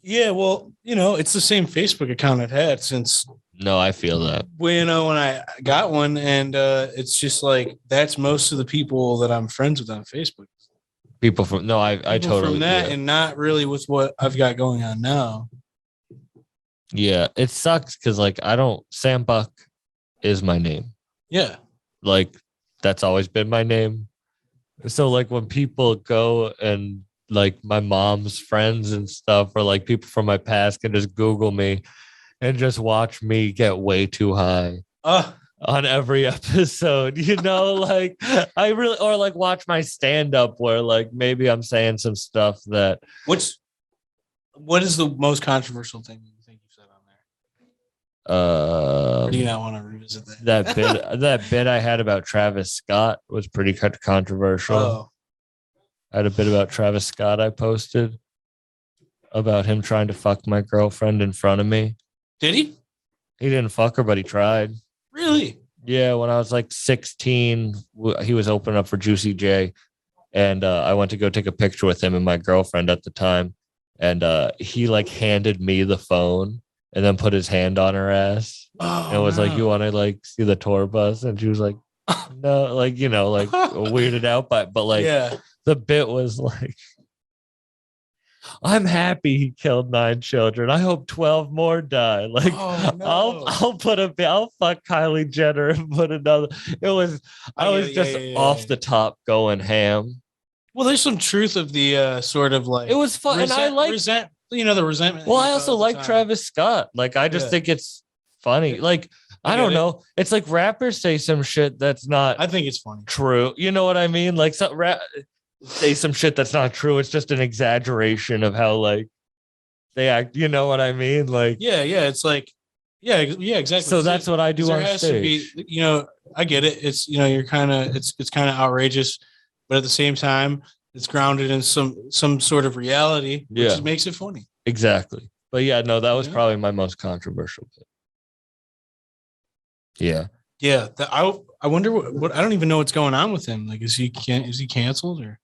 Yeah, well, it's the same Facebook account I've had since No, I feel that. when I got one, and it's just like that's most of the people that I'm friends with on Facebook. People from no, I People totally from that, do. and not really with what I've got going on now. Yeah, it sucks because like Sam Buck is my name. Yeah, Like that's always been my name. So like when people go and like my mom's friends and stuff, or like people from my past can just Google me, and just watch me get way too high on every episode, like I really, or like watch my stand up where like maybe I'm saying some stuff that what is the most controversial thing you think you said on there? Or do you not want to revisit that? that bit I had about Travis Scott was pretty controversial. Oh, I had a bit about Travis Scott I posted about him trying to fuck my girlfriend in front of me. did he? He didn't fuck her, but he tried. Really? Yeah, when I was like 16, he was opening up for Juicy J, and I went to go take a picture with him and my girlfriend at the time, and he like handed me the phone and then put his hand on her ass and was like, "You want to like see the tour bus?" And she was like, "No," like like weirded out, but like the bit was like, I'm happy he killed 9 children. I hope 12 more die. Like, I'll fuck Kylie Jenner and put another. I was off the top going ham. Well, there's some truth of the sort of like it was fun, and I like the resentment. Well, I also like Travis Scott. Like, I just think it's funny. Like, I don't know. It's like rappers say some shit that's not. I think it's funny. True. You know what I mean? Like, say some shit that's not true. It's just an exaggeration of how like they act. You know what I mean? Like, it's like, exactly. So that's what I do on stage. To be, I get it. It's you're kind of it's kind of outrageous, but at the same time, it's grounded in some sort of reality, which makes it funny. Exactly. But yeah, no, that was probably my most controversial bit. Yeah. Yeah. I wonder what I don't even know what's going on with him. Like, is he canceled or?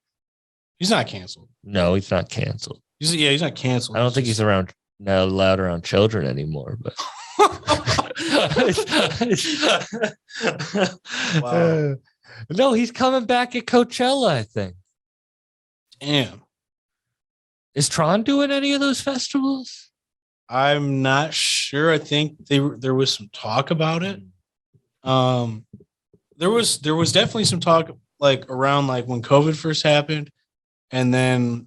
He's not canceled. No, he's not canceled. He's not canceled. I don't think he's not allowed around children anymore, but wow. No, he's coming back at Coachella, I think. Damn. Is Tron doing any of those festivals? I'm not sure. I think there was some talk about it. There was definitely some talk like around like when COVID first happened. And then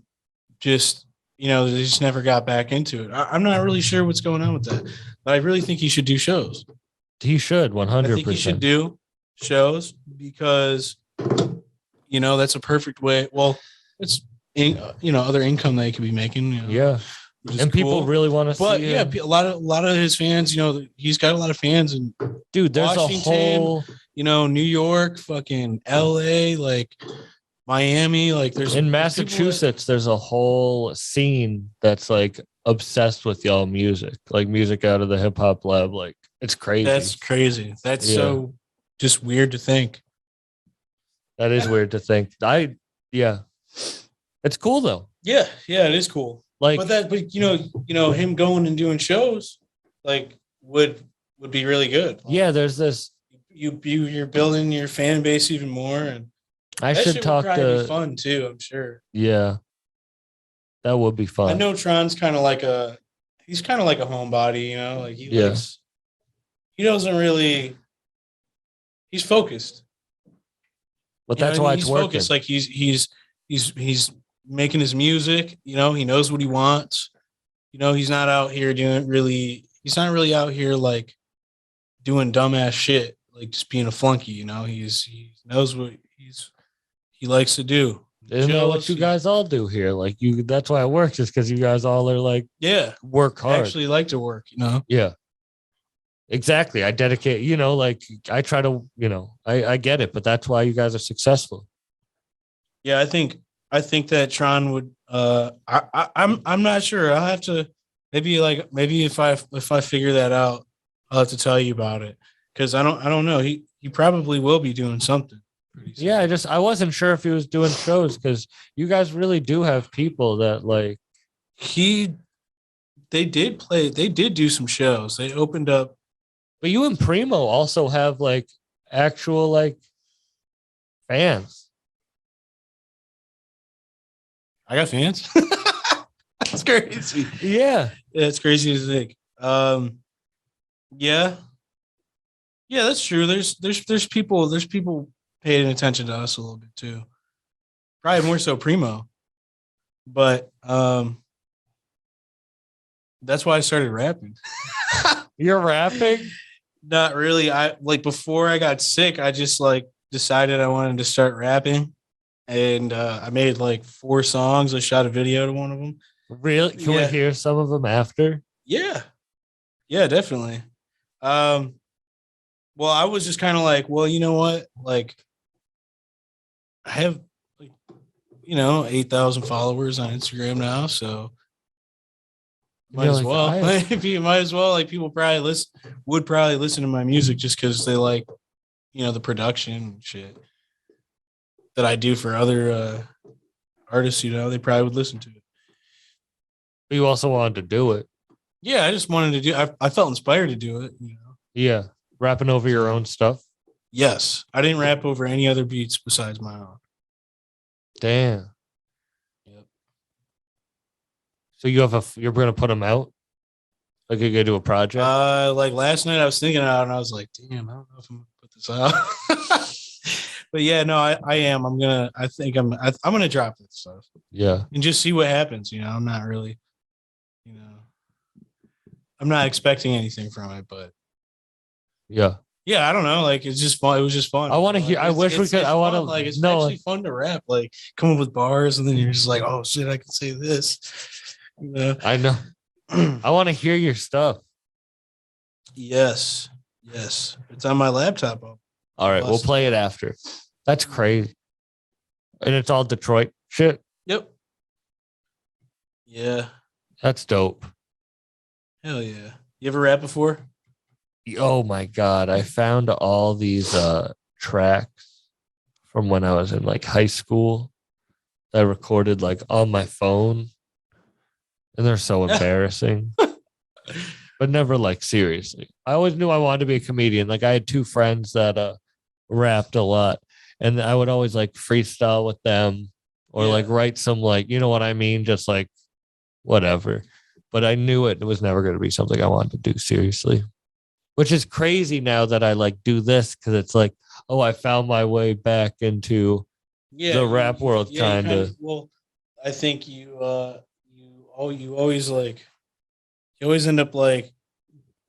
just, they just never got back into it. I'm not really sure what's going on with that, but I really think he should do shows. He should, 100%. I think he should do shows because, that's a perfect way. Well, it's, other income that he could be making. Yeah. And people really want to see him. A lot of his fans, he's got a lot of fans. And dude, there's Washington, a whole, New York, fucking LA, like, Miami, like there's in Massachusetts, there's a whole scene that's like obsessed with y'all music, like music out of the hip hop lab. Like, it's crazy. That's crazy. That's so just weird to think. That is weird to think. It's cool though. Yeah, it is cool. Like, but him going and doing shows like would be really good. Yeah, there's this. You're building your fan base even more, and I should talk to. Be fun too, I'm sure. Yeah, that would be fun. I know Tron's kind of like a homebody, like he doesn't really. He's focused, but that's why it's working. Focused. Like he's making his music. He knows what he wants. He's not out here He's not really out here like doing dumbass shit, like just being a flunky. He knows what he likes to do. Isn't that what you guys all do here? Like that's why it works, just because you guys all are like, work hard. Actually like to work, Yeah. Exactly. I dedicate, like I try to, I get it, but that's why you guys are successful. Yeah, I think that Tron would I'm not sure. I'll have to maybe if I figure that out, I'll have to tell you about it. Because I don't know. He probably will be doing something. Yeah, I wasn't sure if he was doing shows because you guys really do have people that like they did do some shows. They opened up. But you and Primo also have like actual like fans. I got fans. That's crazy. Yeah. It's crazy to think. Yeah, that's true. There's people paying attention to us a little bit too. Probably more so Primo. But That's why I started rapping. You're rapping? Not really. I like before I got sick, I just like decided I wanted to start rapping. And I made like 4 songs. I shot a video to one of them. Really? Can we Yeah. hear some of them after? Yeah. Yeah, definitely. Well, I was just kind of like, well, you know what? Like, I have like, 8,000 followers on Instagram now, so might You're as like, well. I- If you might as well. Like, people would probably listen to my music just because they like, the production and shit that I do for other artists. They probably would listen to it. You also wanted to do it. Yeah, I just wanted to do. I felt inspired to do it. Yeah. Rapping over your own stuff. Yes, I didn't rap over any other beats besides my own. Damn. Yep. So you're gonna put them out? Like you're gonna do a project? Like last night I was thinking out and I was like, damn, I don't know if I'm gonna put this out. But yeah, no, I am. I'm gonna drop this stuff Yeah. and just see what happens. I'm not really, I'm not expecting anything from it, but Yeah. yeah, I don't know. Like it's just fun. It was just fun. I want to hear. I wish we could. I want to. like it's No, actually fun to rap. Like come up with bars, and then you're just like, oh shit, I can say this. I know. I want to hear your stuff. Yes, it's on my laptop. All right, we'll play it after. That's crazy. And it's all Detroit shit. Yep. Yeah. That's dope. Hell yeah. You ever rap before? Oh my god, I found all these tracks from when I was in like high school that I recorded like on my phone, and they're so embarrassing. But never like seriously. I always knew I wanted to be a comedian. Like I had 2 friends that rapped a lot, and I would always like freestyle with them or Yeah. like write some like, you know what I mean, just like whatever. But I knew it was never going to be something I wanted to do seriously. Which is crazy now that I like do this because it's like, oh, I found my way back into the rap world, kind of. Well, I think you always like you always end up like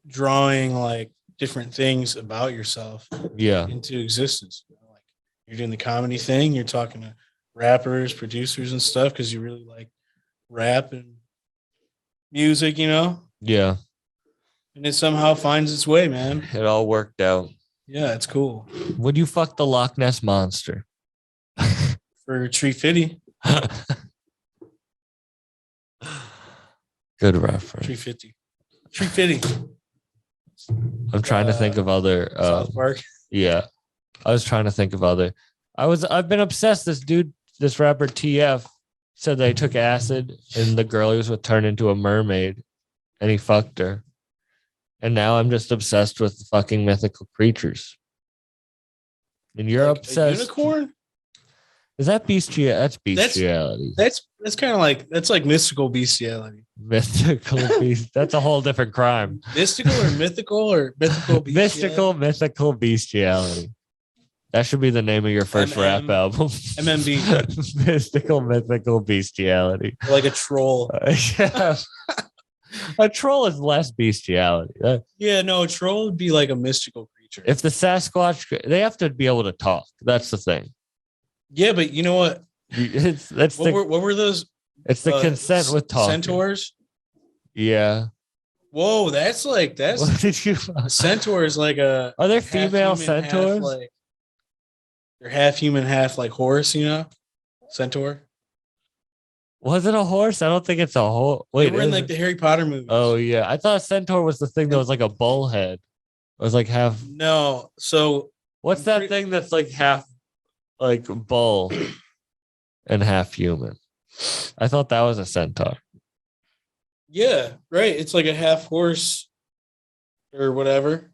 drawing like different things about yourself Yeah, into existence. Like you're doing the comedy thing, you're talking to rappers, producers, and stuff because you really like rap and music, yeah. and it somehow finds its way, man. It all worked out. Yeah, it's cool. Would you fuck the Loch Ness monster? For Tree Fitty, Good reference. 350. Tree Fitty. I'm trying to think of other. South Park. Yeah, I was trying to think of other. I've been obsessed. This rapper TF said they took acid and the girl he was with turned into a mermaid, and he fucked her. And now I'm just obsessed with fucking mythical creatures. And you're Like obsessed. A unicorn? Is that bestiality? That's bestiality. That's kind of like mystical bestiality. Mythical beast. That's a whole different crime. Mystical or mythical or mythical bestiality? mythical bestiality. That should be the name of your first rap album. MMB. mythical bestiality. Like a troll. Yeah. A troll is less bestiality. Yeah, no, a troll would be like a mystical creature. If the Sasquatch, they have to be able to talk. That's the thing. Yeah, but you know what? What were those? It's the consent with talking. Centaurs? Yeah. Whoa, that's What did you? centaur is like a. Are there half female human, half, centaurs? like, they're half human, half like horse. Centaur. Was it a horse? I don't think it's a horse. Wait, They were in is like it? the Harry Potter movies. Oh yeah, I thought a centaur was the thing that was like a bull head. It was like half. No, so What's that thing that's like half like bull and half human? I thought that was a centaur. yeah, right. It's like a half horse or whatever.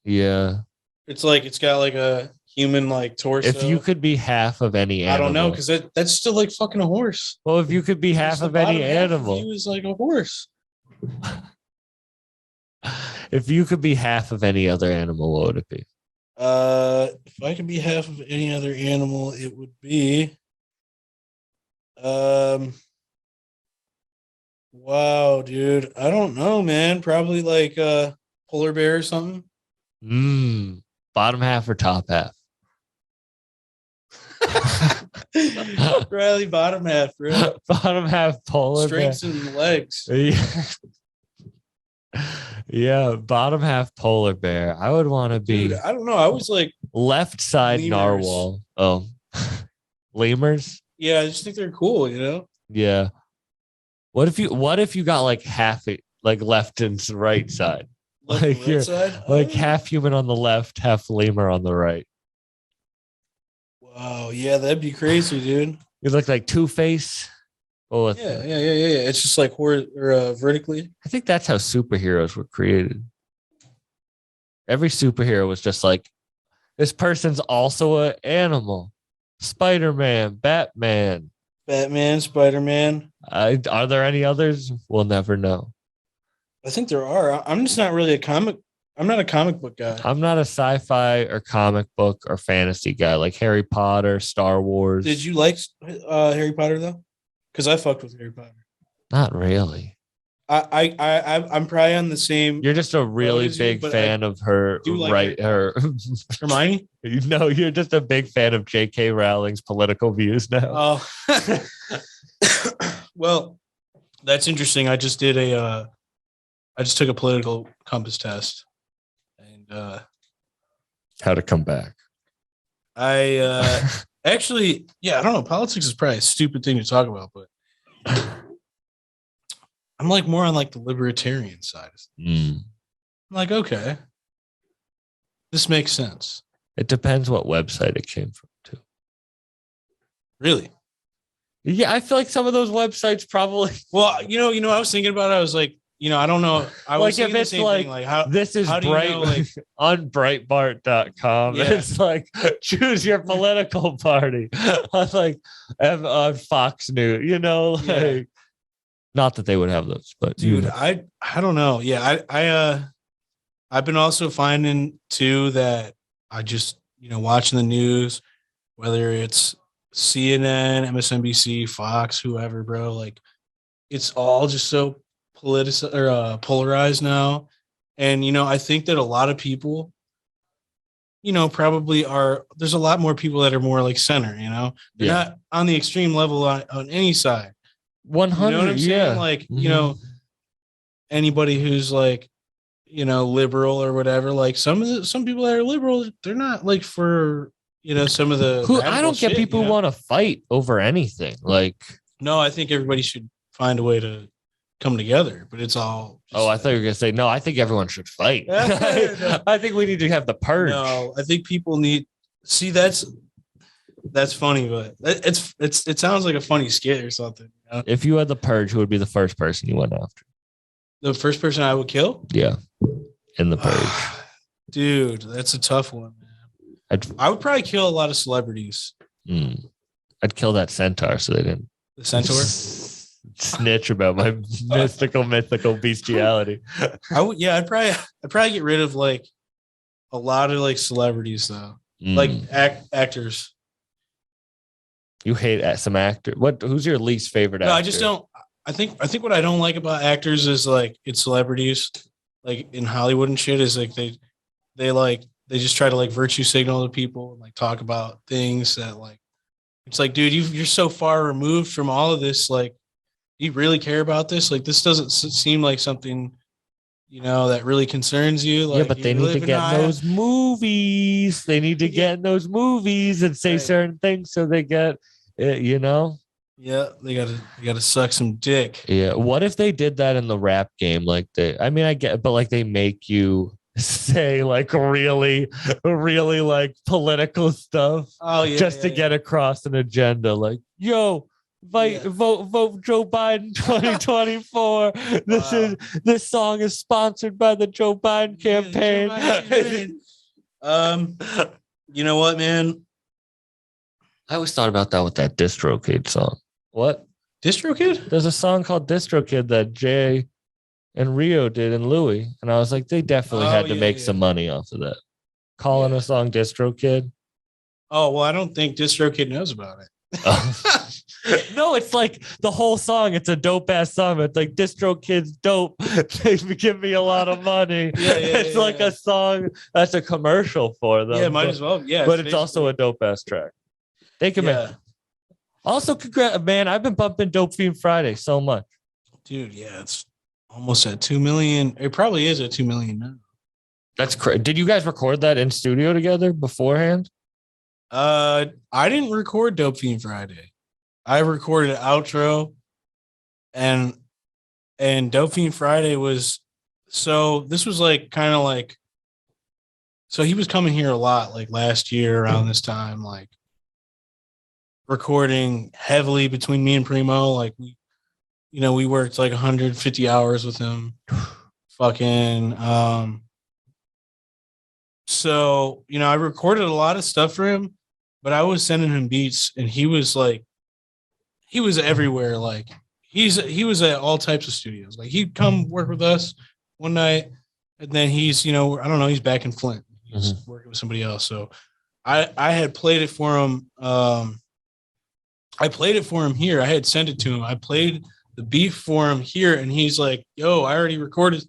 Yeah. It's like it's got like a human like torso. If you could be half of any animal, I don't know because that's still like fucking a horse. Well, if you could be half The of any bottom half of animal, you is like a horse. if you could be half of any other animal, what would it be? If I could be half of any other animal, it would be Wow, dude. I don't know, man. Probably like polar bear or something. Bottom half or top half? Riley, bottom half, bro. Bottom half polar bear. Strengths in the legs. Yeah. Yeah, bottom half polar bear. I would want to be Dude, I don't know. I was like, left side lemurs. narwhal. Oh, lemurs. yeah, I just think they're cool, you know? Yeah. What if you got like half it, like left and right side, Left like and you're right side. like Oh. half human on the left, half lemur on the right. Wow, yeah, that'd be crazy, dude. You look like Two-Face. Oh, Yeah. It's just like vertically. I think that's how superheroes were created. Every superhero was just like, this person's also an animal. Spider-Man, Batman. Batman, Spider-Man. Are there any others? We'll never know. I think there are. I'm just not really I'm not a comic book guy. I'm not a sci-fi or comic book or fantasy guy like Harry Potter, Star Wars. Did you like Harry Potter though? Because I fucked with Harry Potter. Not really. I'm probably on the same. You're just a really as you, big but fan of her, do like right? Her. Hermione. No, you're just a big fan of J.K. Rowling's political views now. Oh, well, that's interesting. I just took a political compass test, and How to come back? I actually, yeah, I don't know. Politics is probably a stupid thing to talk about, but I'm like more on like the libertarian side. I'm like, okay, this makes sense. It depends what website it came from, too. Really? Yeah, I feel like some of those websites probably. Well, I was thinking about it. I was like, I don't know. I was Like, if thinking the it's same like, thing. Like, how This is how do you bright know, like, on Breitbart.com. Yeah. It's like, choose your political party. On like on Fox News, like, Yeah. not that they would have those, but dude, I don't know. Yeah, I've been also finding too that I just watching the news, whether it's CNN, MSNBC, Fox, whoever, bro, like it's all just so polarized now. And I think that a lot of people probably there's a lot more people that are more like center, they're Yeah. not on the extreme level on any side. 100. You know what I'm saying? Yeah. Like, Mhm. Anybody who's like, liberal or whatever, like some people that are liberal, they're not like for, some of the I radical don't get shit, people who want to fight over anything. Like, No, I think everybody should find a way to come together, but it's all just I thought you were gonna say no. I think everyone should fight. No. I think we need to have the purge. No, I think people need see that's funny, but it sounds like a funny skit or something. If you had the purge, who would be the first person you went after? The first person I would kill? Yeah, in the purge. Dude, that's a tough one, man. I would probably kill a lot of celebrities. I'd kill that centaur so they didn't The centaur? snitch about my mythical bestiality. I'd probably get rid of like a lot of like celebrities though. Like actors. You hate some actor. Who's your least favorite actor? No, I just don't. I think what I don't like about actors is like it's celebrities, like in Hollywood and shit, is like they just try to like virtue signal to people and like talk about things that like it's like, dude, you're so far removed from all of this. Like, do you really care about this? Like, this doesn't seem like something that really concerns you. Like, yeah, but they need to get in those movies. They need to get in those movies and say certain things so they get it, Yeah, they gotta suck some dick. Yeah. What if they did that in the rap game? Like I get, but like they make you say like really, really like political stuff. Oh yeah, just to get across an agenda. Like, vote Joe Biden 2024. This song is sponsored by the Joe Biden campaign. You know what, man? I always thought about that with that DistroKid song. What? DistroKid? There's a song called DistroKid that Jay and Rio did and Louis. And I was like, they definitely had to make some money off of that. Calling a song DistroKid. Oh, well, I don't think DistroKid knows about it. No, it's like the whole song. It's a dope ass song. It's like distro kids dope. They give me a lot of money. It's like a song that's a commercial for them. Yeah, might as well. Yeah, But it's also a dope ass track. They can make. Also, congrats, man. I've been bumping Dope Fiend Friday so much. Dude, yeah, it's almost at 2 million. It probably is at 2 million now. That's crazy. Did you guys record that in studio together beforehand? I didn't record Dope Fiend Friday. I recorded an outro, and Dope Fiend Friday was so. This was like kind of like. So he was coming here a lot, like last year around this time, like recording heavily between me and Primo. Like we worked like 150 hours with him. Fucking. So I recorded a lot of stuff for him, but I was sending him beats, and he was everywhere. Like he was at all types of studios. Like he'd come work with us one night, and then he's I don't know, he's back in Flint. He's working with somebody else. So I had played it for him. I played it for him here. I had sent it to him. I played the beat for him here, and he's like, "Yo, I already recorded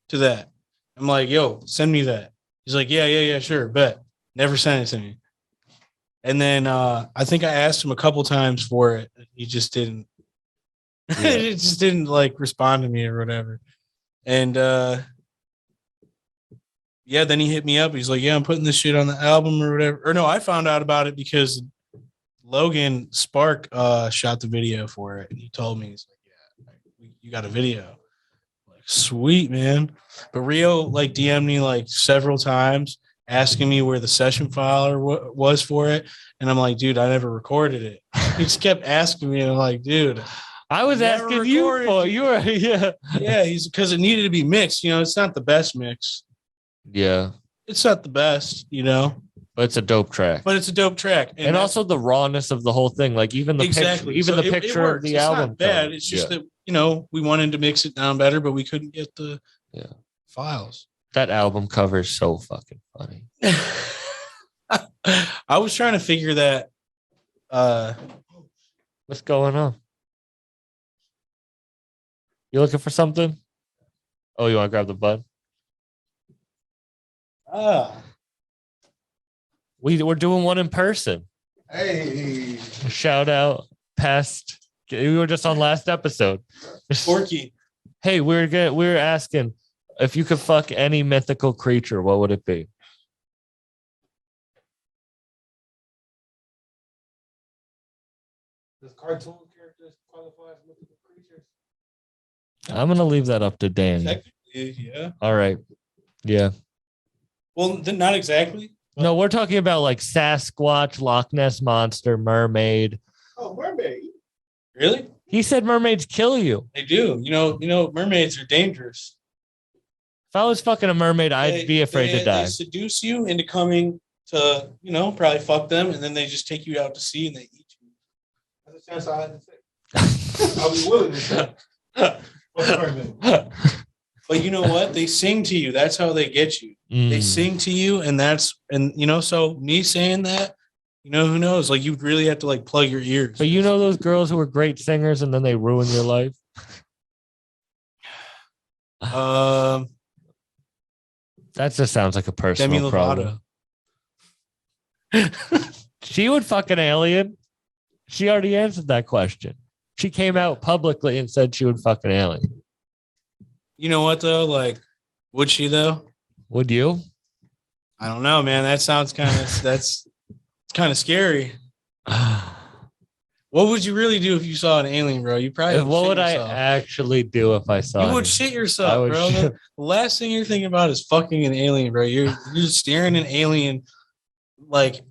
to that." I'm like, "Yo, send me that." He's like, yeah, sure, bet. Never sent it to me. And then I think I asked him a couple times for it. He just didn't. Yeah. It just didn't like respond to me or whatever. And then he hit me up. He's like, "Yeah, I'm putting this shit on the album or whatever." Or no, I found out about it because Logan Spark shot the video for it, and he told me, he's like, "Yeah, you got a video." Like, sweet, man. But Rio like DM'd me like several times asking me where the session file was for it. And I'm like, dude, I never recorded it. He just kept asking me. And I'm like, dude, I was asking you for you were Yeah, he's because it needed to be mixed. It's not the best mix. Yeah. It's not the best, But it's a dope track. But it's a dope track. And also the rawness of the whole thing. Like even the exactly. picture, So the picture of the it's album. Not bad. It's just that, we wanted to mix it down better, but we couldn't get the files. That album cover is so fucking funny. I was trying to figure that. What's going on? You looking for something? Oh, you want to grab the bud? We're doing one in person. Hey. Shout out past. We were just on last episode. Porky. Hey, we were asking if you could fuck any mythical creature, what would it be? Does cartoon characters qualify as mythical creatures? I'm gonna leave that up to Danny. Technically, yeah. All right. Yeah. Well, then not exactly. No, we're talking about like Sasquatch, Loch Ness Monster, mermaid. Oh, mermaid. Really? He said mermaids kill you. They do. Mermaids are dangerous. If I was fucking a mermaid, I'd be afraid to die. They seduce you into coming to, probably fuck them, and then they just take you out to sea and they eat you. That's a chance I had to take. I'll be willing to take. But you know what? They sing to you. That's how they get you. They sing to you, and so me saying that, who knows? Like, you'd really have to like plug your ears. But those girls who are great singers and then they ruin your life. That just sounds like a personal problem. She would fuck an alien. She already answered that question. She came out publicly and said she would fuck an alien. You know what though? Like, would she though? Would you? I don't know, man. That sounds that's kind of scary. What would you really do if you saw an alien, bro? You probably what would I actually do if I saw? You would shit yourself, bro. The last thing you're thinking about is fucking an alien, bro. You're staring an alien like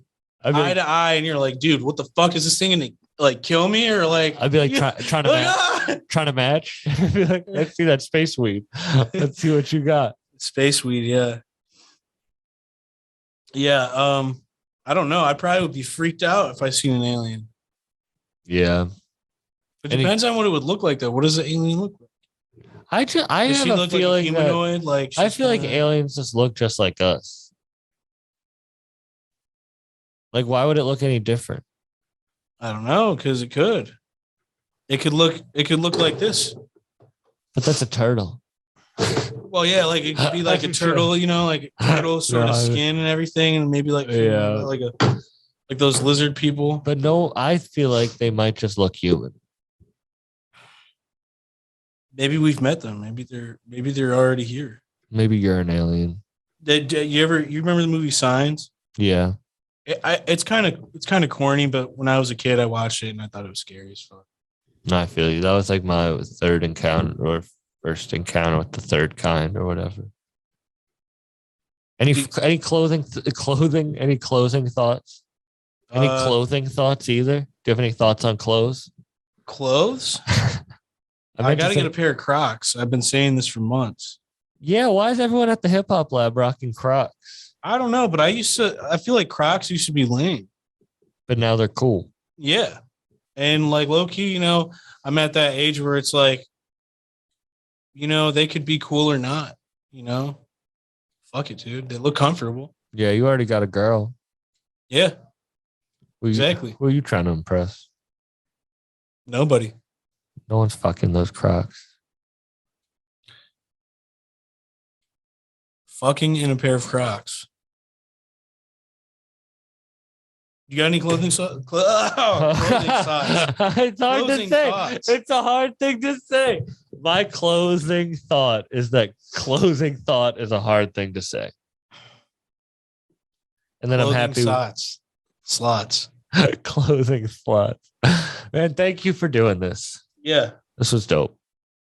eye to eye, and you're like, dude, what the fuck is this thing? And like kill me or like? I'd be like trying to match. I'd be like, let's see that space weed. Let's see what you got. Space weed, yeah. Yeah, I don't know. I probably would be freaked out if I seen an alien. Yeah. It depends on what it would look like, though. What does the alien look like? I have a feeling like a humanoid, like I feel like aliens just look just like us. Like, why would it look any different? I don't know, because it could. It could look like this. But that's a turtle. Well, yeah, like it could be like a Sure. turtle, like a turtle sort No, of I- skin and everything, and maybe like Yeah. like those lizard people. But no, I feel like they might just look human. Maybe we've met them. Maybe they're already here. Maybe you're an alien. You remember the movie Signs? Yeah. It's kind of corny, but when I was a kid, I watched it and I thought it was scary as fuck. I feel you. That was like my third encounter or first encounter with the third kind or whatever. Any clothing any closing thoughts? Any clothing thoughts either? Do you have any thoughts on clothes? Clothes? I got to get a pair of Crocs. I've been saying this for months. Yeah, why is everyone at the hip hop lab rocking Crocs? I don't know, but I feel like Crocs used to be lame. But now they're cool. Yeah. And like low key, I'm at that age where it's like, they could be cool or not, Fuck it, dude. They look comfortable. Yeah, you already got a girl. Yeah, Who exactly. Who are you trying to impress? Nobody. No one's fucking those Crocs. Fucking in a pair of Crocs. You got any clothing socks? Clothing socks. It's hard Closing to say. thoughts. It's a hard thing to say. My closing thought is that closing thought is a hard thing to say. And then Clothing I'm happy slots. with closing slots. Man, thank you for doing this. Yeah. This was dope.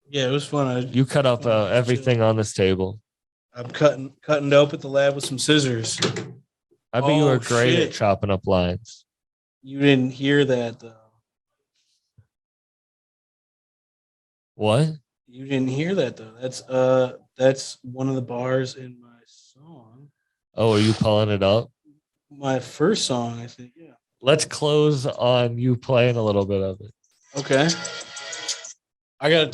Yeah, it was fun. You cut up everything on this table. I'm cutting dope at the lab with some scissors. I bet you were Oh, great shit. at chopping up lines. You didn't hear that though. What? You didn't hear that though. That's one of the bars in my song. Oh, are you pulling it up? My first song, I think. Yeah. Let's close on you playing a little bit of it. Okay. Oh, you got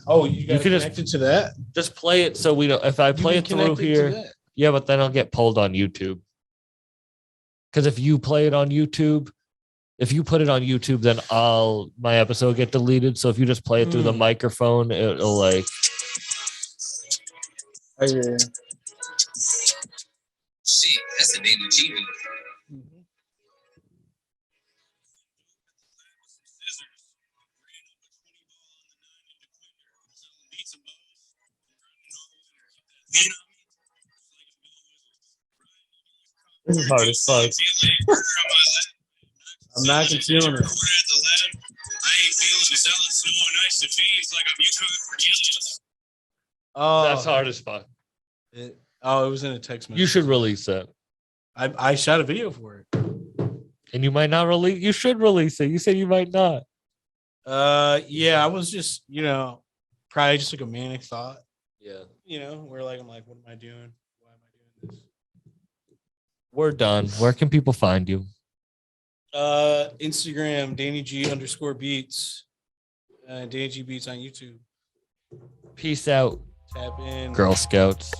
You to could just- connect it to that. Just play it so we don't. If I play You it can through connect it to here, that. yeah, but then I'll get pulled on YouTube. Because if you play it on YouTube, if you put it on YouTube, then my episode will get deleted. So if you just play it through the microphone, it'll like. I hear you. Shit, that's a name of GB. This is hard as fuck. I'm not concealing it. I ain't feeling selling snow and ice to fiends like I'm Yukon Cornelius. Oh, That's hard as fuck. It was in a text message. You should release it. I shot a video for it. And you might not release. You should release it. You said you might not. Yeah, I was just, probably just like a manic thought. Yeah. Where like I'm like, what am I doing? Why am I doing this? We're done. Where can people find you? Instagram, DannyG_beats. Danny G Beats on YouTube. Peace out, Tap in. Girl Scouts.